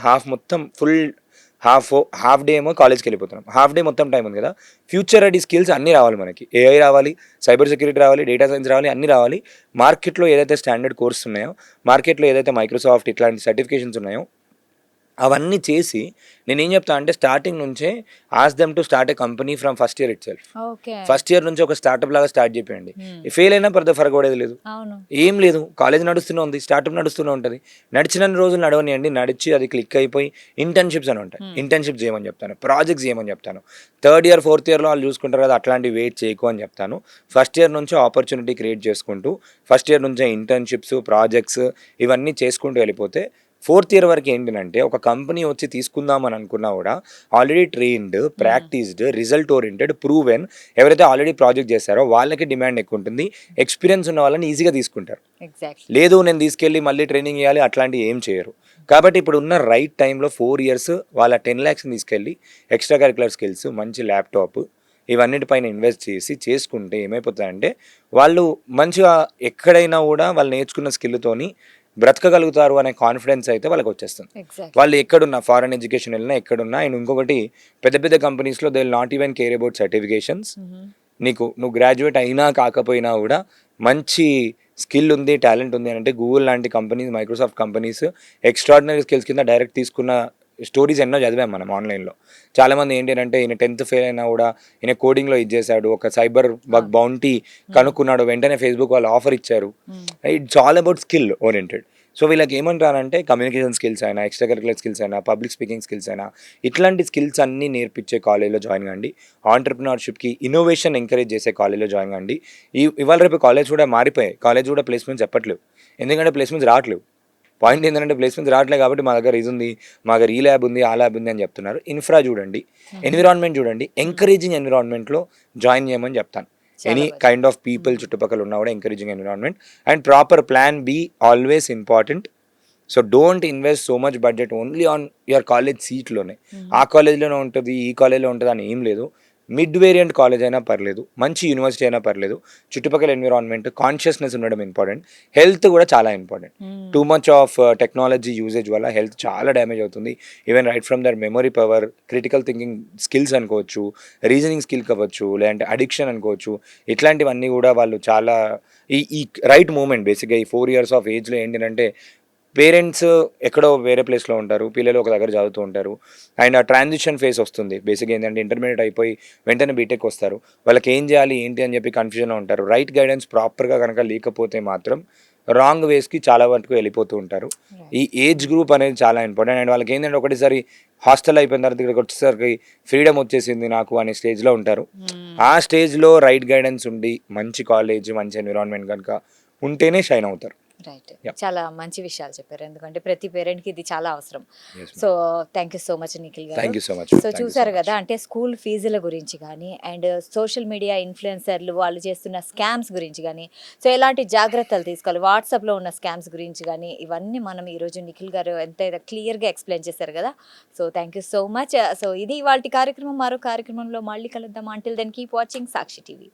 హాఫ్ డే ఏమో కాలేజ్కి వెళ్ళిపోతున్నాం, హాఫ్ డే మొత్తం టైం ఉంది కదా, ఫ్యూచర్ రెడీ స్కిల్స్ అన్నీ రావాలి మనకి. ఏఐ రావాలి, సైబర్ సెక్యూరిటీ రావాలి, డేటా సైన్స్ రావాలి, అన్నీ రావాలి. మార్కెట్లో ఏదైతే స్టాండర్డ్ కోర్స్ ఉన్నాయో, మార్కెట్లో ఏదైతే మైక్రోసాఫ్ట్ ఇట్లాంటి సర్టిఫికేషన్స్ ఉన్నాయో అవన్నీ చేసి నేనేం చెప్తా అంటే స్టార్టింగ్ నుంచే ask them to start A company from first year it self. First year నుంచి ఒక స్టార్ట్అప్ లాగా స్టార్ట్ చేయండి. ఫెయిల్ అయినా పెద్ద ఫరగొడేది లేదు, ఏం లేదు. కాలేజ్ నడుస్తూనే ఉంది, స్టార్ట్అప్ నడుస్తూనే ఉంటుంది. నడిచిన రోజులు నడవనియండి, నడిచి అది క్లిక్ అయిపోయి ఇంటర్న్షిప్స్ అని ఉంటాయి, ఇంటర్న్షిప్స్ చేయమని చెప్తాను, ప్రాజెక్ట్స్ చేయమని చెప్తాను. 3rd year 4th yearలో వాళ్ళు చూసుకుంటారు కదా, అట్లాంటి వెయిట్ చేయకు అని చెప్తాను. ఫస్ట్ ఇయర్ నుంచి ఆపర్చునిటీ క్రియేట్ చేసుకుంటూ, ఫస్ట్ ఇయర్ నుంచే ఇంటర్న్షిప్స్, ప్రాజెక్ట్స్ ఇవన్నీ చేసుకుంటూ వెళ్ళిపోతే 4th year వరకు ఏంటంటే ఒక కంపెనీ వచ్చి తీసుకుందామని అనుకున్నా కూడా already trained, practised, result oriented, proven ఎవరైతే ఆల్రెడీ ప్రాజెక్ట్ చేశారో వాళ్ళకి డిమాండ్ ఎక్కువ ఉంటుంది. ఎక్స్పీరియన్స్ ఉన్న వాళ్ళని ఈజీగా తీసుకుంటారు. లేదు నేను తీసుకెళ్ళి మళ్ళీ ట్రైనింగ్ ఇవ్వాలి, అట్లాంటివి ఏం చేయరు. కాబట్టి ఇప్పుడు ఉన్న రైట్ టైంలో 4 years వాళ్ళ 10 lakhs తీసుకెళ్ళి ఎక్స్ట్రా కరికులర్ స్కిల్స్, మంచి ల్యాప్టాప్ ఇవన్నిటిపైన ఇన్వెస్ట్ చేసి చేసుకుంటే ఏమైపోతుందంటే వాళ్ళు మంచిగా ఎక్కడైనా కూడా వాళ్ళు నేర్చుకున్న స్కిల్తోని బ్రతకగలుగుతారు అనే కాన్ఫిడెన్స్ అయితే వాళ్ళకి వచ్చేస్తుంది. వాళ్ళు ఎక్కడున్నా, ఫారెన్ ఎడ్యుకేషన్ వెళ్ళినా ఎక్కడున్నా. అండ్ ఇంకొకటి, పెద్ద పెద్ద కంపెనీస్లో they will not even care about certifications. నువ్వు గ్రాడ్యుయేట్ అయినా కాకపోయినా కూడా మంచి స్కిల్ ఉంది, టాలెంట్ ఉంది అని అంటే గూగుల్ లాంటి companies, Microsoft companies extraordinary skills కింద డైరెక్ట్ తీసుకున్న స్టోరీస్ ఎన్నో చదివాం మనం ఆన్లైన్లో. చాలామంది ఏంటంటే ఈయన 10th ఫెయిల్ అయినా కూడా ఈయన కోడింగ్లో ఇచ్చేసాడు, ఒక సైబర్ బగ్ బౌంటీ కనుక్కున్నాడు, వెంటనే ఫేస్బుక్ వాళ్ళు ఆఫర్ ఇచ్చారు. It's all about skill oriented. So వీళ్ళకి ఏమంటారంటే కమ్యూనికేషన్ స్కిల్స్ అయినా, ఎక్స్ట్రా కరికులర్ స్కిల్స్ అయినా, పబ్లిక్ స్పీకింగ్ స్కిల్స్ అయినా, ఇట్లాంటి స్కిల్స్ అన్నీ నేర్పించే కాలేజ్లో జాయిన్ కండి. ఆంటర్ప్రినర్షిప్కి, ఇన్నోవేషన్ ఎంకరేజ్ చేసే కాలేజ్లో జాయిన్ కండి. ఇవాళ రేపు కాలేజ్ కూడా మారిపోయాయి, కాలేజ్ కూడా ప్లేస్మెంట్స్ చెప్పట్లేవు, ఎందుకంటే ప్లేస్మెంట్స్ రావట్లేవు. పాయింట్ ఏంటంటే ప్లేస్మెంట్స్ రావట్లేదు కాబట్టి మా దగ్గర ఇది ఉంది, మా దగ్గర ఈ ల్యాబ్ ఉంది, ఆ ల్యాబ్ ఉంది అని చెప్తున్నారు. ఇన్ఫ్రా చూడండి, ఎన్విరాన్మెంట్ చూడండి, ఎంకరేజింగ్ ఎన్విరాన్మెంట్లో జాయిన్ చేయమని చెప్తాను. ఎనీ కైండ్ ఆఫ్ పీపుల్ చుట్టుపక్కల ఉన్నా కూడా encouraging environment and proper plan be always important. So don't invest so much budget only on your college సీట్లోనే. ఆ కాలేజ్లోనే ఉంటుంది, ఈ కాలేజ్లో ఉంటుంది అని ఏం లేదు. మిడ్ వేరియంట్ కాలేజ్ అయినా పర్లేదు, మంచి యూనివర్సిటీ అయినా పర్లేదు, చుట్టుపక్కల ఎన్విరాన్మెంట్, కాన్షియస్నెస్ ఉండడం ఇంపార్టెంట్. హెల్త్ కూడా చాలా important. Too much of technology usage వల్ల హెల్త్ చాలా డ్యామేజ్ అవుతుంది. Even right from their memory power, critical thinking skills అనుకోవచ్చు, రీజనింగ్ స్కిల్ కావచ్చు, లేదంటే అడిక్షన్ అనుకోవచ్చు. ఇట్లాంటివన్నీ కూడా వాళ్ళు చాలా ఈ రైట్ మూమెంట్ బేసిక్గా ఈ 4 years ఆఫ్ ఏజ్లో ఏంటంటే పేరెంట్స్ ఎక్కడో వేరే ప్లేస్లో ఉంటారు, పిల్లలు ఒక దగ్గర చదువుతూ ఉంటారు. అండ్ ఆ ట్రాన్సిషన్ ఫేస్ వస్తుంది. బేసిక్గా ఏంటంటే ఇంటర్మీడియట్ అయిపోయి వెంటనే బీటెక్ వస్తారు. వాళ్ళకి ఏం చేయాలి ఏంటి అని చెప్పి కన్ఫ్యూజన్లో ఉంటారు. రైట్ గైడెన్స్ ప్రాపర్గా కనుక లేకపోతే మాత్రం రాంగ్ వేస్కి చాలా వరకు వెళ్ళిపోతూ ఉంటారు. ఈ ఏజ్ గ్రూప్ అనేది చాలా ఇంపార్టెంట్. అండ్ వాళ్ళకి ఏంటంటే ఒకటిసారి హాస్టల్ అయిపోయిన తర్వాత ఇక్కడికి వచ్చేసరికి ఫ్రీడమ్ వచ్చేసింది నాకు అనే స్టేజ్లో ఉంటారు. ఆ స్టేజ్లో రైట్ గైడెన్స్ ఉండి మంచి కాలేజ్, మంచి ఎన్విరాన్మెంట్ కనుక ఉంటేనే షైన్ అవుతారు. రైట్. Yeah. చాలా మంచి విషయాలు చెప్పారు. ఎందుకంటే ప్రతి పేరెంట్‌కి ఇది చాలా అవసరం. Yes, ma'am. So thank you so much Nikhil గారు. Thank you so much. So చూసారు కదా, అంటే స్కూల్ ఫీజుల గురించి కానీ అండ్ సోషల్ మీడియా ఇన్ఫ్లుయెన్సర్లు వాళ్ళు చేస్తున్న స్కామ్స్ గురించి కానీ, సో ఎలాంటి జాగ్రత్తలు తీసుకోవాలి, వాట్సాప్లో ఉన్న స్కామ్స్ గురించి కానీ, ఇవన్నీ మనం ఈరోజు నిఖిల్ గారు ఎంత క్లియర్గా ఎక్స్ప్లెయిన్ చేశారు కదా. So thank you so much. So ఇది ఇవాల్టి కార్యక్రమం. మరో కార్యక్రమంలో మళ్ళీ కలుద్దాం. అంటిల్ దెన్ కీప్ వాచింగ్ సాక్షి టీవీ.